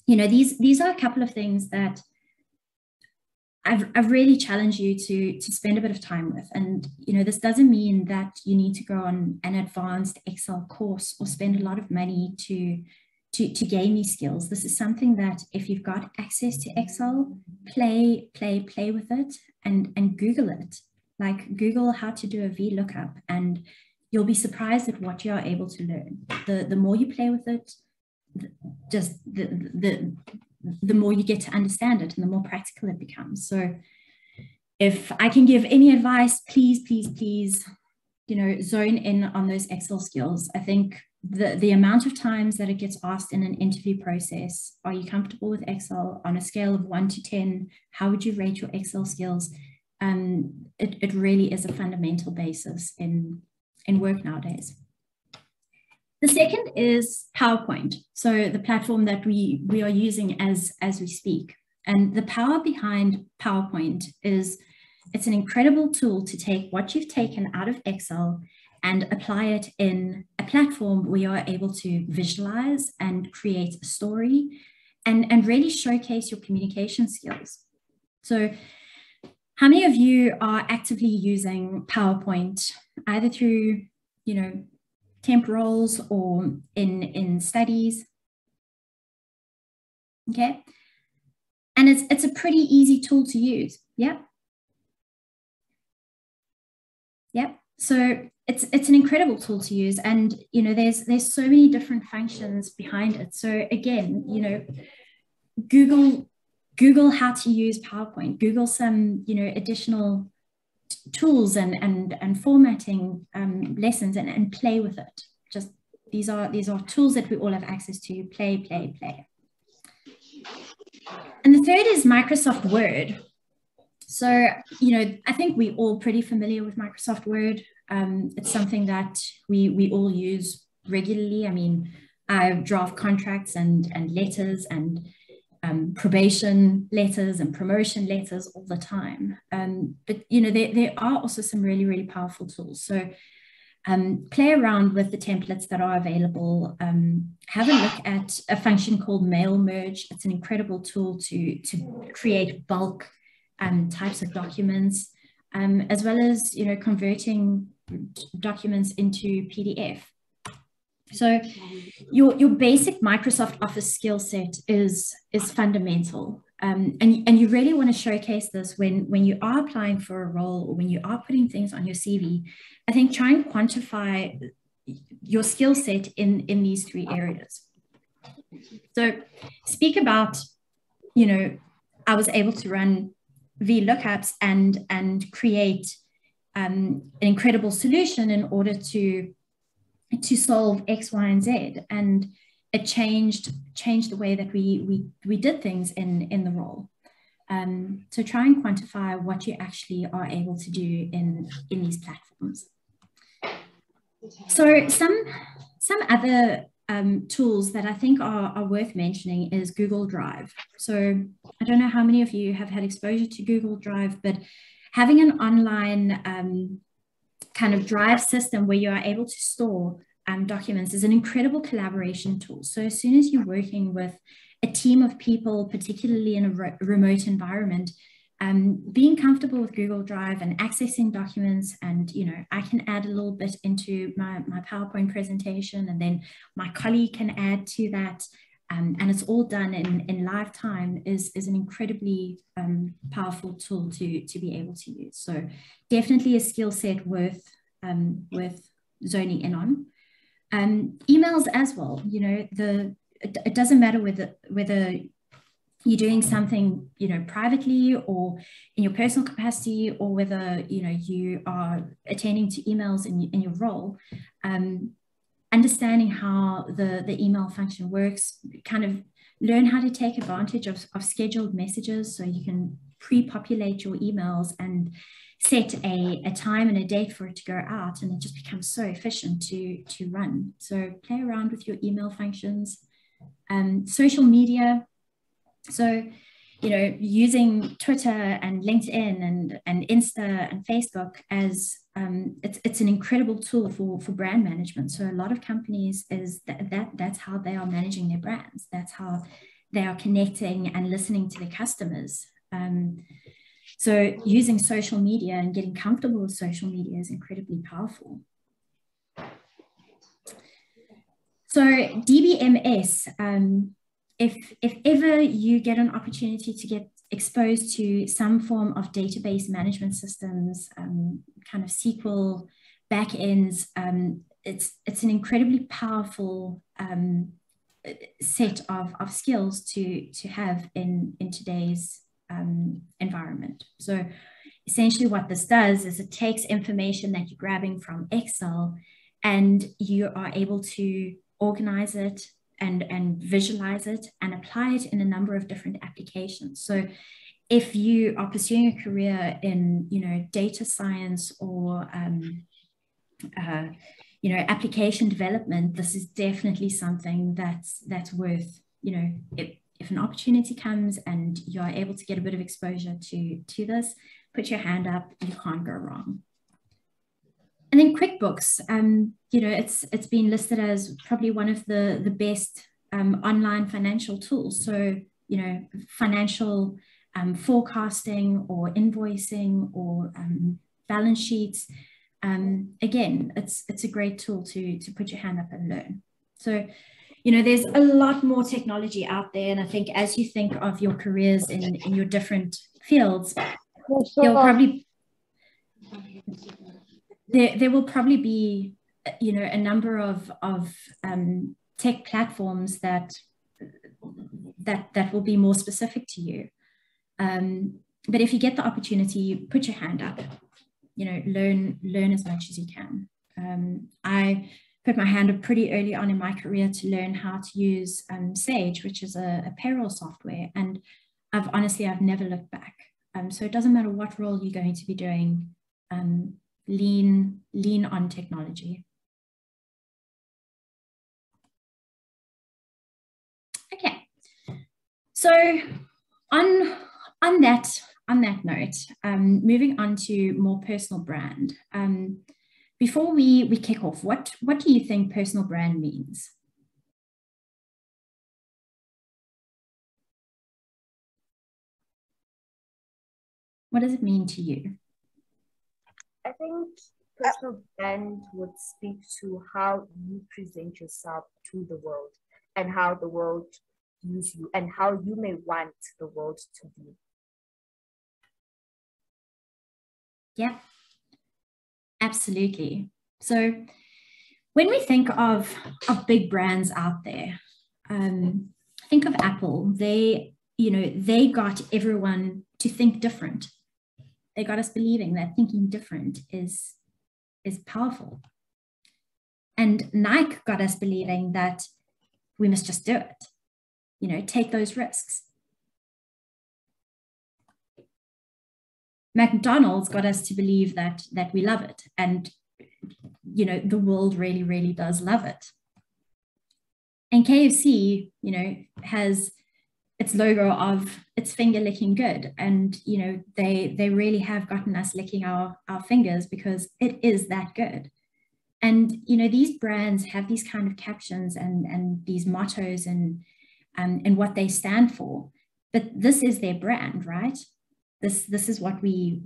you know, these are a couple of things that I've really challenged you to spend a bit of time with. And, you know, this doesn't mean that you need to go on an advanced Excel course or spend a lot of money to gain these skills. This is something that if you've got access to Excel, play with it and Google it. Like, Google how to do a VLOOKUP, and you'll be surprised at what you are able to learn. The more you play with it, just the more you get to understand it and the more practical it becomes. So if I can give any advice, please, you know, zone in on those Excel skills. I think the amount of times that it gets asked in an interview process, are you comfortable with Excel? On a scale of 1 to 10, how would you rate your Excel skills? It really is a fundamental basis in work nowadays. The second is PowerPoint. So the platform that we are using as we speak. And the power behind PowerPoint is it's an incredible tool to take what you've taken out of Excel and apply it in a platform where you are able to visualize and create a story and really showcase your communication skills. So how many of you are actively using PowerPoint, either through, you know, temp roles or in studies? Okay. And it's a pretty easy tool to use. Yep. Yep. So it's an incredible tool to use. And, you know, there's so many different functions behind it. So again, you know, Google how to use PowerPoint, Google some, you know, additional tools and formatting lessons and play with it. Just these are tools that we all have access to. Play. And the third is Microsoft Word. So, you know, I think we're all pretty familiar with Microsoft Word. It's something that we all use regularly. I mean, I draft contracts and letters and probation letters and promotion letters all the time. But, you know, there are also some really, really powerful tools. So play around with the templates that are available. Have a look at a function called Mail Merge. It's an incredible tool to create bulk types of documents, as well as, you know, converting documents into PDF. So your basic Microsoft Office skill set is fundamental. And you really want to showcase this when you are applying for a role or when you are putting things on your CV. I think try and quantify your skill set in these three areas. So speak about, you know, I was able to run VLOOKUPs and create an incredible solution in order to solve X, Y, and Z. And it changed the way that we did things in the role. So try and quantify what you actually are able to do in these platforms. So some other tools that I think are worth mentioning is Google Drive. So I don't know how many of you have had exposure to Google Drive, but having an online kind of drive system where you are able to store documents is an incredible collaboration tool. So as soon as you're working with a team of people, particularly in a remote environment, being comfortable with Google Drive and accessing documents, and, you know, I can add a little bit into my PowerPoint presentation, and then my colleague can add to that, and it's all done in live time is an incredibly powerful tool to be able to use. So definitely a skill set worth zoning in on. Emails as well, you know, it doesn't matter whether you're doing something, you know, privately or in your personal capacity, or whether, you know, you are attending to emails in your role. Understanding how the email function works, kind of learn how to take advantage of scheduled messages, so you can pre-populate your emails and set a time and a date for it to go out, and it just becomes so efficient to run. So play around with your email functions. Social media. So, you know, using Twitter and LinkedIn and Insta and Facebook as it's an incredible tool for brand management. So a lot of companies that's how they are managing their brands. That's how they are connecting and listening to their customers. So using social media and getting comfortable with social media is incredibly powerful. So DBMS, if ever you get an opportunity to get exposed to some form of database management systems, kind of SQL backends, it's an incredibly powerful set of skills to have in today's environment. So essentially what this does is it takes information that you're grabbing from Excel, and you are able to organize it and visualize it and apply it in a number of different applications. So if you are pursuing a career in, you know, data science or you know, application development, this is definitely something that's worth, you know, if an opportunity comes and you are able to get a bit of exposure to this, put your hand up, you can't go wrong. And then QuickBooks, you know, it's been listed as probably one of the best online financial tools. So, you know, financial forecasting or invoicing or balance sheets. Again, it's a great tool to put your hand up and learn. So you know, there's a lot more technology out there. And I think as you think of your careers in your different fields, there will probably be, you know, a number of tech platforms that will be more specific to you. But if you get the opportunity, put your hand up, you know, learn as much as you can. I put my hand up pretty early on in my career to learn how to use Sage, which is a payroll software. And I've never looked back. So it doesn't matter what role you're going to be doing, lean on technology. Okay, so on that note, moving on to more personal brand. Before we kick off, what do you think personal brand means? What does it mean to you? I think personal brand would speak to how you present yourself to the world and how the world views you and how you may want the world to be. Yeah, absolutely. So when we think of big brands out there, think of Apple. They got everyone to think different. They got us believing that thinking different is powerful. And Nike got us believing that we must just do it, you know, take those risks. McDonald's got us to believe that we love it. And, you know, the world really, really does love it. And KFC, you know, has its logo of its finger licking good. And, you know, they really have gotten us licking our fingers because it is that good. And, you know, these brands have these kind of captions and these mottos and what they stand for. But this is their brand, right? This is what we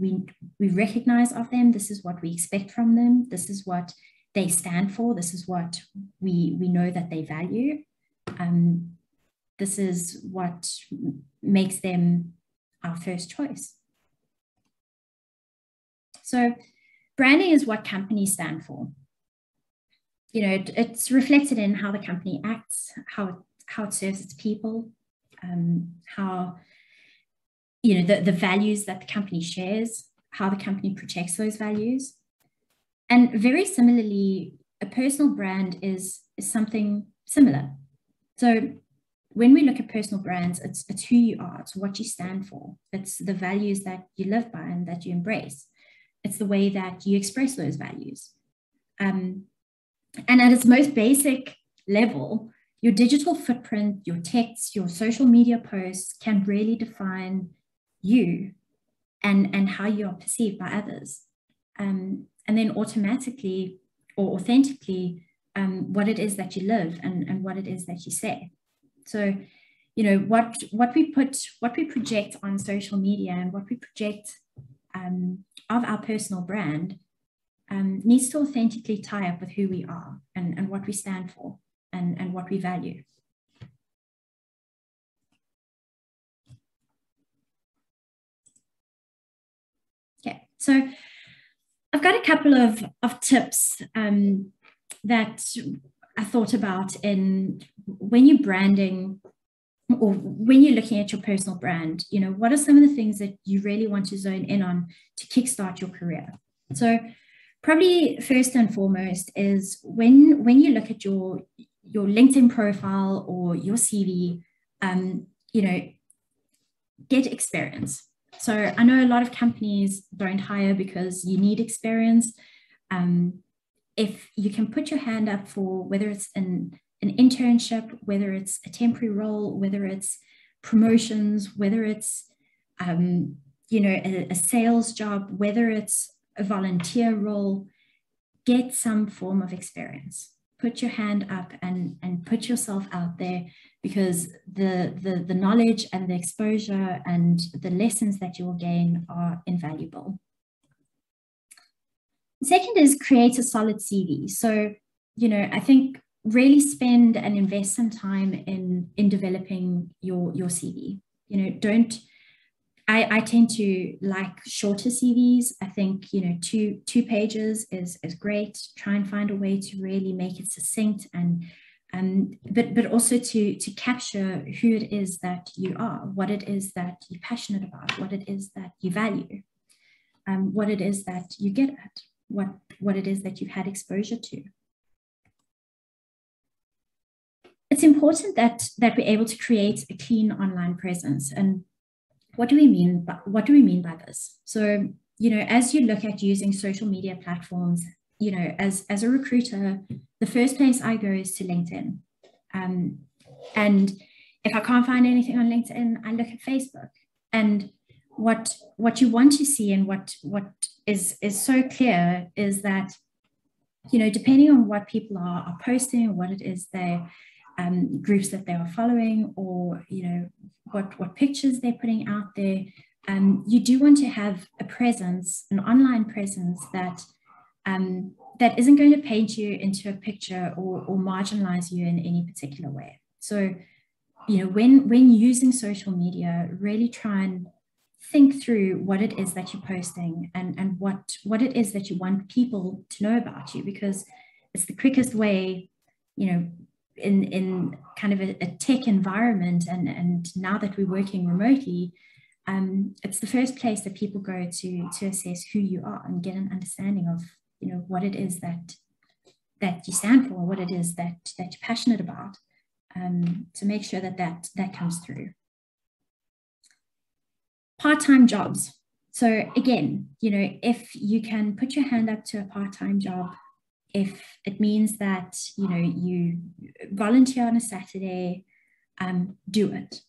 recognize of them. This is what we expect from them. This is what they stand for. This is what we know that they value. This is what makes them our first choice. So branding is what companies stand for. You know, it's reflected in how the company acts, how it serves its people, how, you know, the values that the company shares, how the company protects those values. And very similarly, a personal brand is something similar. So when we look at personal brands, it's who you are, it's what you stand for, it's the values that you live by and that you embrace. It's the way that you express those values. And at its most basic level, your digital footprint, your texts, your social media posts can really define you and how you are perceived by others. And then automatically or authentically, what it is that you live and what it is that you say. So, you know, what we project on social media and what we project of our personal brand needs to authentically tie up with who we are and what we stand for and what we value. Okay, so I've got a couple of tips that I thought about in when you're branding or when you're looking at your personal brand. You know, what are some of the things that you really want to zone in on to kickstart your career? So probably first and foremost is when you look at your LinkedIn profile or your CV, you know, get experience. So I know a lot of companies don't hire because you need experience. If you can put your hand up for whether it's an internship, whether it's a temporary role, whether it's promotions, whether it's, you know, a sales job, whether it's a volunteer role, get some form of experience. Put your hand up and put yourself out there, because the knowledge and the exposure and the lessons that you will gain are invaluable. Second is create a solid CV. So, you know, I think really spend and invest some time in developing your CV. You know, don't, I tend to like shorter CVs. I think, you know, two pages is great. Try and find a way to really make it succinct and but also to capture who it is that you are, what it is that you're passionate about, what it is that you value, what it is that you get at, what it is that you've had exposure to. It's important that we're able to create a clean online presence. And what do we mean by this? So, you know, as you look at using social media platforms, you know, as a recruiter, the first place I go is to LinkedIn. And if I can't find anything on LinkedIn, I look at Facebook. And what you want to see and what is so clear is that, you know, depending on what people are posting, or what it is they groups that they are following, or, you know, what pictures they're putting out there, you do want to have a presence, an online presence that that isn't going to paint you into a picture or marginalize you in any particular way. So, you know, when using social media, really try and think through what it is that you're posting and what it is that you want people to know about you, because it's the quickest way, you know, in kind of a tech environment, and now that we're working remotely, it's the first place that people go to assess who you are and get an understanding of, you know, what it is that you stand for, what it is that you're passionate about, to make sure that comes through. Part-time jobs. So again, you know, if you can put your hand up to a part-time job, if it means that, you know, you volunteer on a Saturday, do it.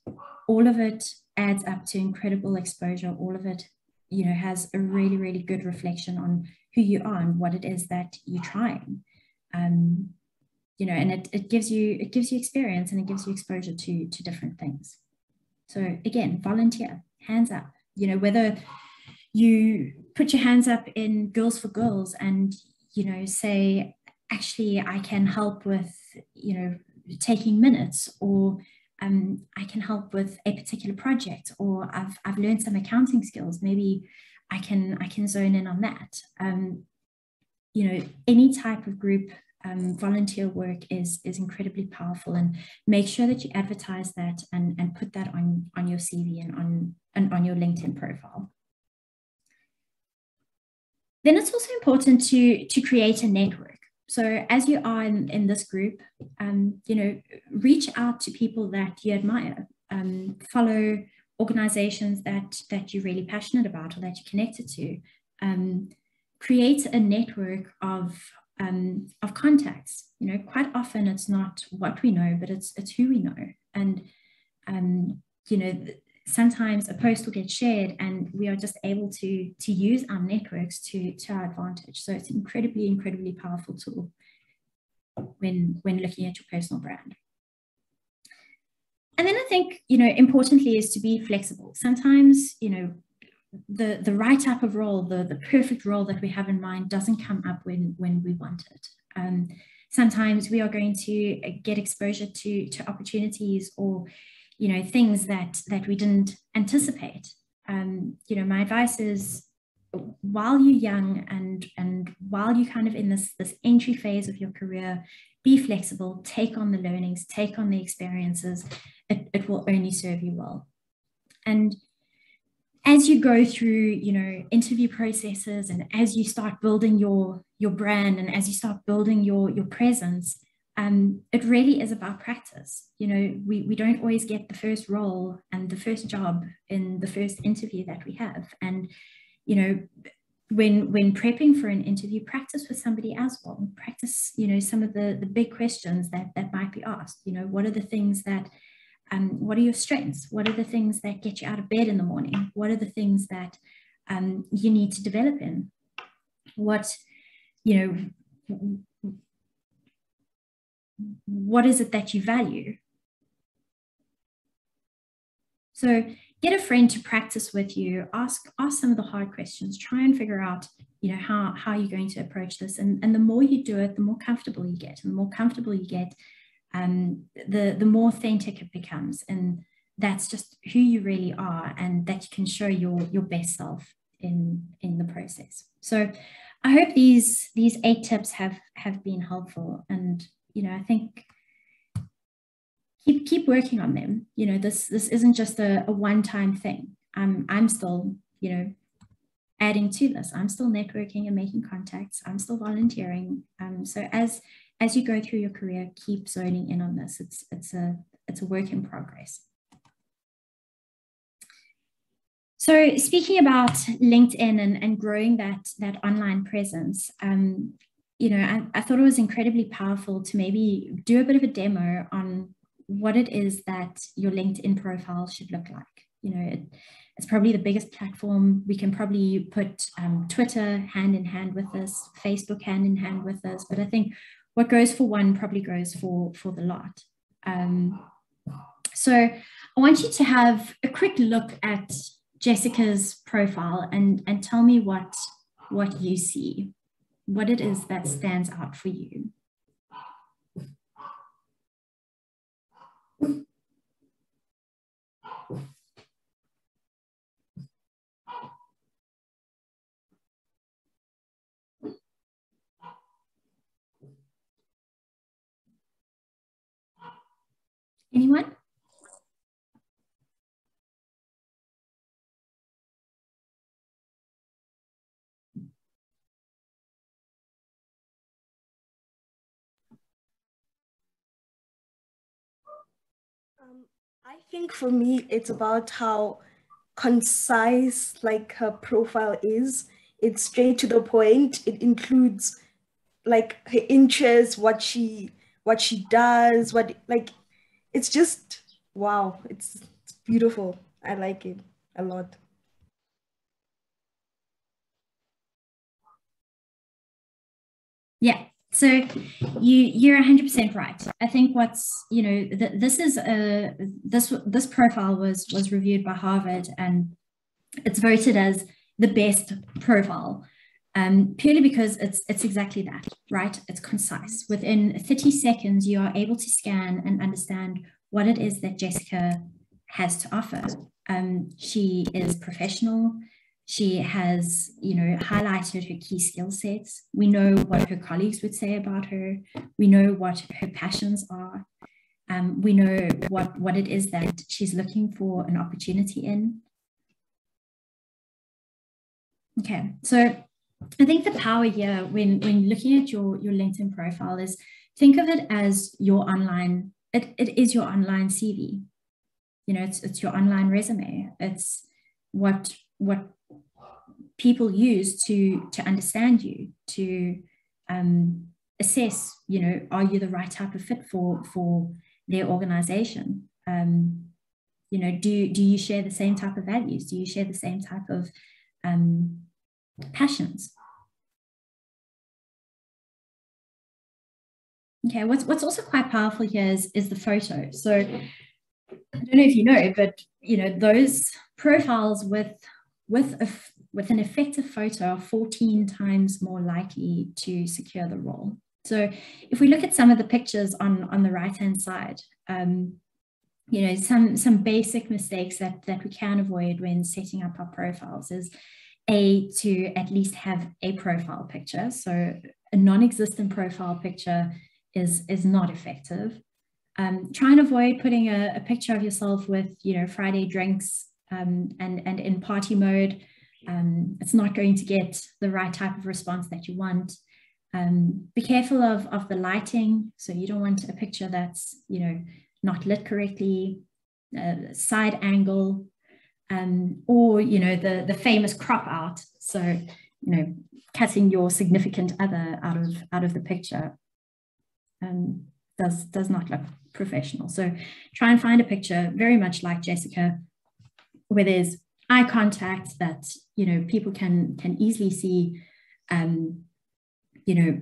All of it adds up to incredible exposure. All of it, you know, has a really, really good reflection on who you are and what it is that you're trying. You know, and it gives you experience, and it gives you exposure to different things. So again, volunteer, hands up. You know, whether you put your hands up in Girls for Girls and, you know, say, actually, I can help with, you know, taking minutes, or I can help with a particular project, or I've learned some accounting skills. Maybe I can zone in on that. You know, any type of group volunteer work is incredibly powerful, and make sure that you advertise that and put that on your CV and on your LinkedIn profile. Then it's also important to create a network. So as you are in this group, you know, reach out to people that you admire, follow organizations that you're really passionate about or that you're connected to. Create a network of contacts. You know, quite often it's not what we know, but it's who we know. And you know, sometimes a post will get shared, and we are just able to use our networks to our advantage. So it's incredibly, incredibly powerful tool when looking at your personal brand. And then I think, you know, importantly is to be flexible. Sometimes, you know, the right type of role, the perfect role that we have in mind doesn't come up when we want it. Sometimes we are going to get exposure to opportunities, or, you know, things that we didn't anticipate. You know, my advice is, while you're young and while you're kind of in this entry phase of your career, be flexible, take on the learnings, take on the experiences. It will only serve you well. And as you go through, you know, interview processes, and as you start building your brand, and as you start building your presence, it really is about practice. You know, we don't always get the first role and the first job in the first interview that we have. And, you know, when prepping for an interview, practice with somebody else. Well, practice, you know, some of the big questions that might be asked. You know, what are the things that, what are your strengths? What are the things that get you out of bed in the morning? What are the things that you need to develop in? What, you know, what is it that you value? So get a friend to practice with you, ask some of the hard questions, try and figure out, you know, how you're going to approach this. And the more you do it, the more comfortable you get. And the more comfortable you get, the more authentic it becomes. And that's just who you really are, and that you can show your best self in the process. So I hope these 8 tips have been helpful. And, you know, I think keep working on them. You know, this isn't just a one-time thing. I'm still, you know, adding to this. I'm still networking and making contacts. I'm still volunteering. So as you go through your career, keep zoning in on this. It's a work in progress. So speaking about LinkedIn and growing that online presence, you know, I thought it was incredibly powerful to maybe do a bit of a demo on what it is that your LinkedIn profile should look like. You know, it's probably the biggest platform. We can probably put Twitter hand in hand with this, Facebook hand in hand with this, but I think what goes for one probably goes for the lot. So I want you to have a quick look at Jessica's profile and tell me what you see, what it is that stands out for you. Anyone? I think for me, it's about how concise like her profile is. It's straight to the point. It includes like her interests, what she does, it's just wow. It's beautiful. I like it a lot. Yeah. So you're 100% right. I think what's, you know, this profile was reviewed by Harvard, and it's voted as the best profile, purely because it's exactly that, right? It's concise. Within 30 seconds, you are able to scan and understand what it is that Jessica has to offer. She is professional. She has, you know, highlighted her key skill sets. We know what her colleagues would say about her. We know what her passions are. We know what it is that she's looking for an opportunity in. Okay, so I think the power here when looking at your LinkedIn profile is think of it as your online, it is your online CV. You know, it's your online resume. It's what people use to understand you, to assess, you know, are you the right type of fit for their organization? You know, do you share the same type of values? Do you share the same type of passions? Okay, what's also quite powerful here is the photo. So I don't know if you know, but you know, those profiles with an effective photo are 14 times more likely to secure the role. So if we look at some of the pictures on the right-hand side, you know, some basic mistakes that we can avoid when setting up our profiles is to at least have a profile picture. So a non-existent profile picture is not effective. Try and avoid putting a picture of yourself with, you know, Friday drinks and in party mode. It's not going to get the right type of response that you want. Be careful of the lighting. So you don't want a picture that's, you know, not lit correctly, side angle, or, you know, the famous crop out. So, you know, cutting your significant other out of the picture does not look professional. So try and find a picture very much like Jessica, where there's eye contact, that, you know, people can easily see, you know,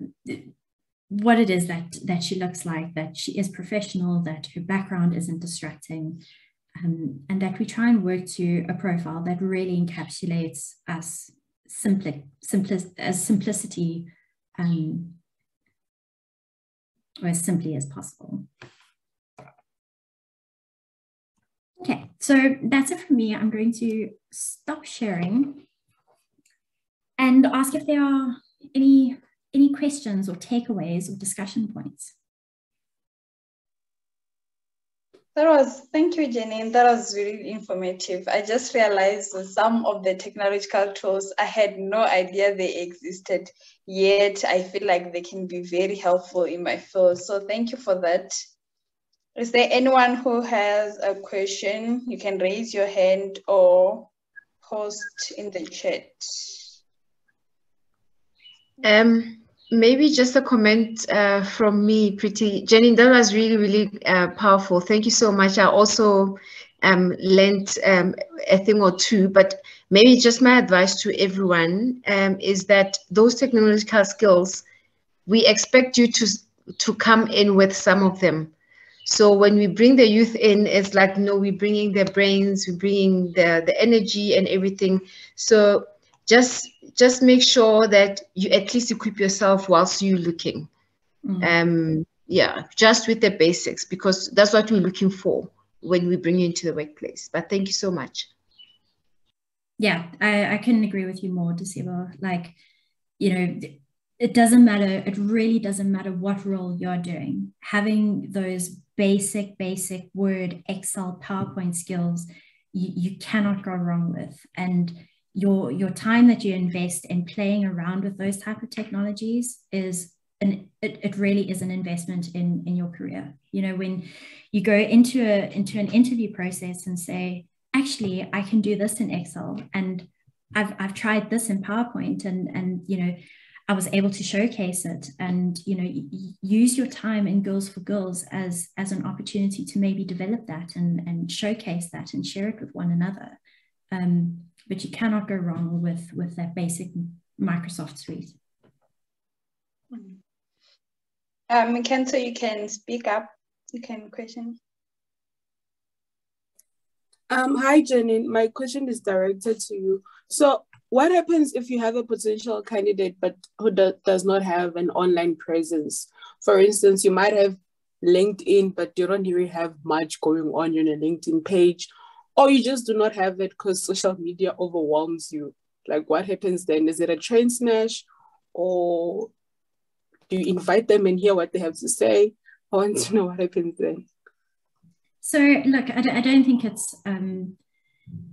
what it is that she looks like, that she is professional, that her background isn't distracting, and that we try and work to a profile that really encapsulates us simplicity or as simply as possible. Okay, so that's it for me. I'm going to stop sharing and ask if there are any questions or takeaways or discussion points. Thank you, Janine. That was really informative. I just realized that some of the technological tools, I had no idea they existed, yet I feel like they can be very helpful in my field. So thank you for that. Is there anyone who has a question? You can raise your hand or post in the chat. Maybe just a comment from me, Jenny, that was really, really powerful. Thank you so much. I also learned a thing or two, but maybe just my advice to everyone is that those technological skills, we expect you to come in with some of them. So when we bring the youth in, it's like, no, we're bringing their brains, we're bringing the energy and everything. So just make sure that you at least equip yourself whilst you're looking. Yeah, just with the basics, because that's what we're looking for when we bring you into the workplace. But thank you so much. Yeah, I couldn't agree with you more, Disebo. Like, you know, it doesn't matter. It really doesn't matter what role you're doing. Having those basic Word, Excel, PowerPoint skills, you cannot go wrong with. And your time that you invest in playing around with those type of technologies is it really is an investment in your career. You know, when you go into an interview process and say, actually, I can do this in Excel, and I've tried this in PowerPoint, and you know, I was able to showcase it, and you know, use your time in Girls for Girls as an opportunity to maybe develop that and showcase that and share it with one another. But you cannot go wrong with that basic Microsoft suite. Kenzo, you can speak up. You can question. Hi, Janine. My question is directed to you. So what happens if you have a potential candidate but who does not have an online presence? For instance, you might have LinkedIn, but you don't really have much going on your LinkedIn page, or you just do not have it because social media overwhelms you. Like, what happens then? Is it a train smash, or do you invite them and hear what they have to say? I want to know what happens then. So look, I don't think it's,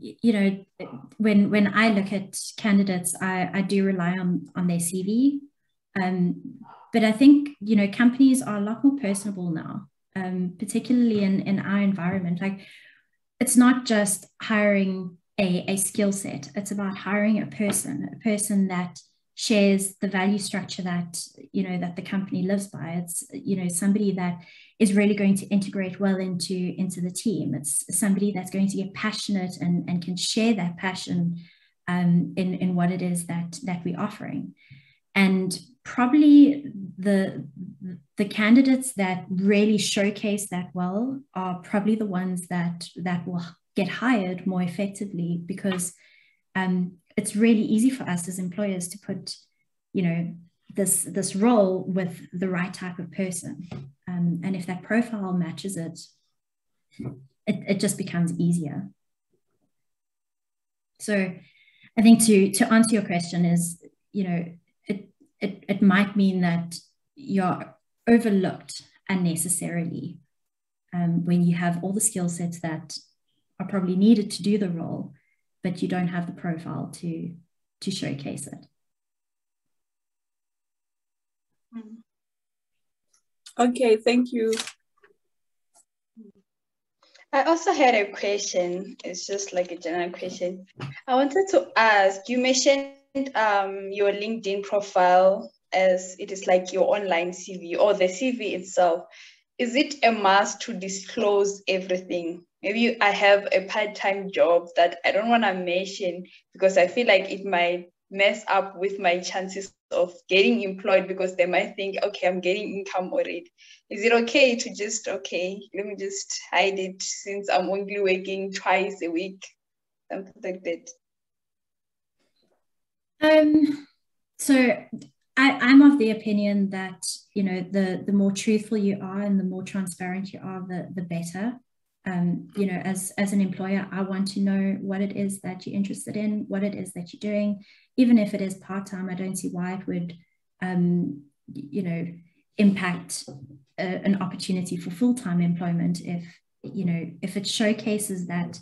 you know, when I look at candidates, I do rely on their CV. But I think, you know, companies are a lot more personable now, particularly in our environment. Like, it's not just hiring a skill set. It's about hiring a person that shares the value structure that, you know, that the company lives by. It's, you know, somebody that is really going to integrate well into the team. It's somebody that's going to get passionate and can share that passion in what it is that we're offering. And probably the candidates that really showcase that well are probably the ones that will get hired more effectively, because it's really easy for us as employers to put, you know, this role with the right type of person. And if that profile matches it just becomes easier. So I think to answer your question is, you know, it might mean that you're overlooked unnecessarily when you have all the skill sets that are probably needed to do the role, but you don't have the profile to showcase it. Okay, thank you. I also had a question. It's just like a general question. I wanted to ask, you mentioned your LinkedIn profile as it is like your online CV or the CV itself. Is it a must to disclose everything? Maybe I have a part-time job that I don't want to mention because I feel like it might mess up with my chances of getting employed because they might think, okay, I'm getting income already. Is it okay to just, okay, let me just hide it since I'm only working twice a week, something like that? So I'm of the opinion that, you know, the more truthful you are and the more transparent you are, the better. You know, as an employer, I want to know what it is that you're interested in, what it is that you're doing. Even if it is part-time, I don't see why it would, you know, impact an opportunity for full-time employment if, you know, if it showcases that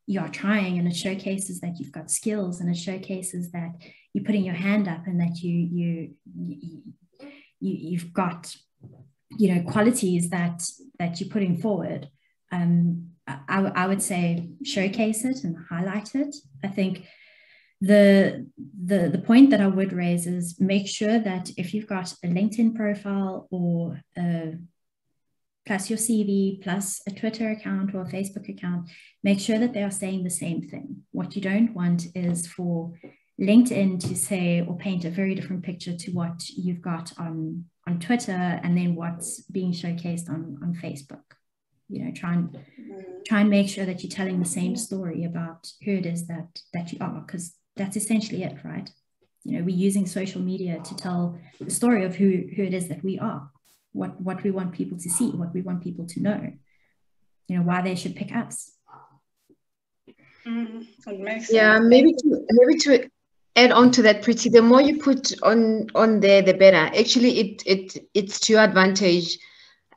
you're trying, and it showcases that you've got skills, and it showcases that you're putting your hand up, and that you've got, you know, qualities that you're putting forward. I would say showcase it and highlight it. I think the point that I would raise is make sure that if you've got a LinkedIn profile or plus your CV, plus a Twitter account or a Facebook account, make sure that they are saying the same thing. What you don't want is for LinkedIn to say or paint a very different picture to what you've got on Twitter, and then what's being showcased on Facebook. You know, try and make sure that you're telling the same story about who it is that you are, because that's essentially it, right? You know, we're using social media to tell the story of who it is that we are, what we want people to see, what we want people to know, you know, why they should pick us. Yeah, maybe to add on to that, Pretty, the more you put on there, the better. Actually, it's to your advantage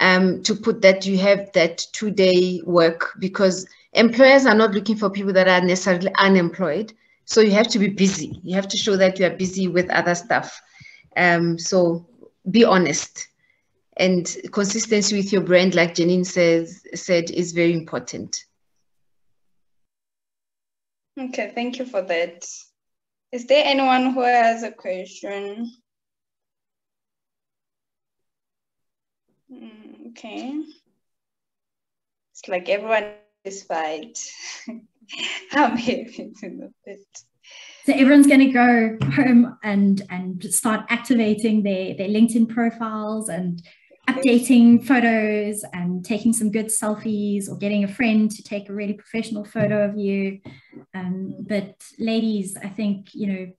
to put that you have that 2-day work, because employers are not looking for people that are necessarily unemployed. So you have to be busy. You have to show that you are busy with other stuff. So be honest, and consistency with your brand, like Janine said, is very important. Okay, thank you for that. Is there anyone who has a question? Okay. It's like everyone is fine. I'm happy to know that. So everyone's going to go home and start activating their LinkedIn profiles and updating photos and taking some good selfies, or getting a friend to take a really professional photo of you. But ladies, I think, you know,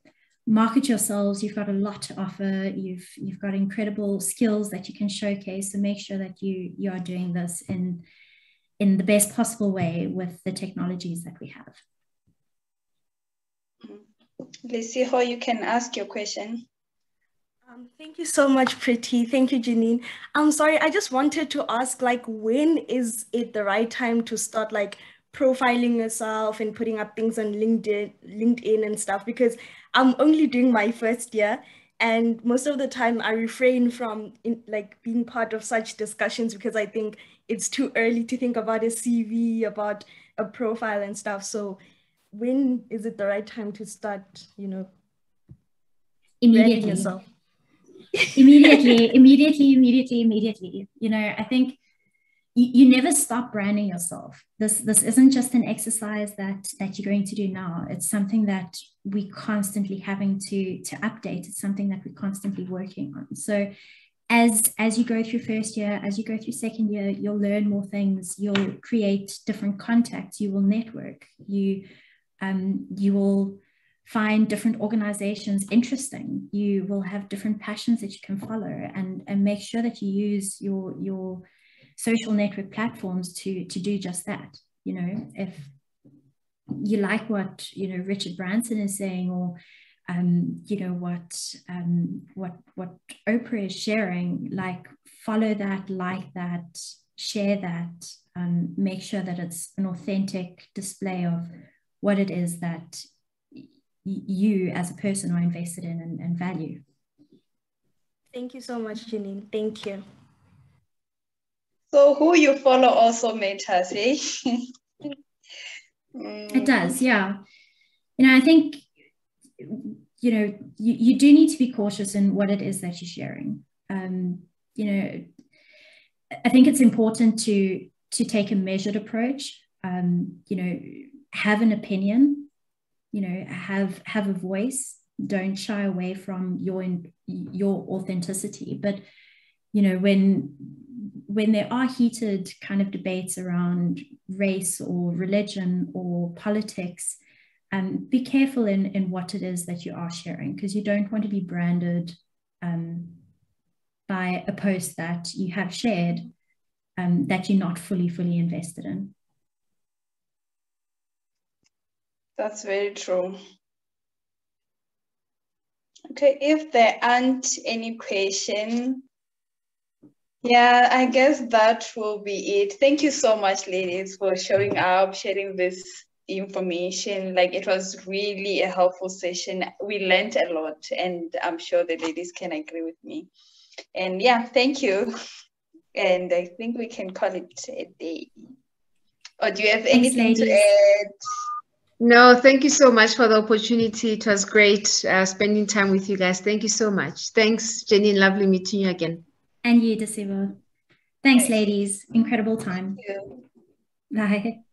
market yourselves. You've got a lot to offer. You've got incredible skills that you can showcase, so make sure that you are doing this in the best possible way with the technologies that we have. Lisiho, you can ask your question. Thank you so much, Pretty. Thank you, Janine. I'm sorry, I just wanted to ask, like, when is it the right time to start, like, profiling yourself and putting up things on LinkedIn and stuff? Because I'm only doing my first year, and most of the time I refrain from being part of such discussions, because I think it's too early to think about a CV, about a profile and stuff. So when is it the right time to start, you know, immediately yourself? immediately. You know, I think you never stop branding yourself. This isn't just an exercise that you're going to do now. It's something that we constantly having to update. It's something that we're constantly working on. So as you go through first year, as you go through second year, you'll learn more things. You'll create different contacts. You will network. You will find different organizations interesting. You will have different passions that you can follow, and make sure that you use your social network platforms to do just that. You know, if you like what, you know, Richard Branson is saying, or you know, what Oprah is sharing, like, follow that, like that, share that, make sure that it's an authentic display of what it is that you as a person are invested in and value. Thank you so much, Janine. Thank you. So who you follow also matters, eh? It does, yeah. You know, I think, you know, you do need to be cautious in what it is that you're sharing. You know, I think it's important to take a measured approach. You know, have an opinion, you know, have a voice, don't shy away from your authenticity. But, you know, when there are heated kind of debates around race or religion or politics, be careful in what it is that you are sharing, because you don't want to be branded by a post that you have shared that you're not fully invested in. That's very true. Okay, if there aren't any questions, yeah, I guess that will be it. Thank you so much, ladies, for showing up, sharing this information. Like, it was really a helpful session. We learned a lot, and I'm sure the ladies can agree with me. And yeah, thank you. And I think we can call it a day. Or do you have anything to add? No, thank you so much for the opportunity. It was great spending time with you guys. Thank you so much. Thanks, Jenny. Lovely meeting you again. And you, Disiva. Thanks, ladies. Incredible time. Thank you. Bye.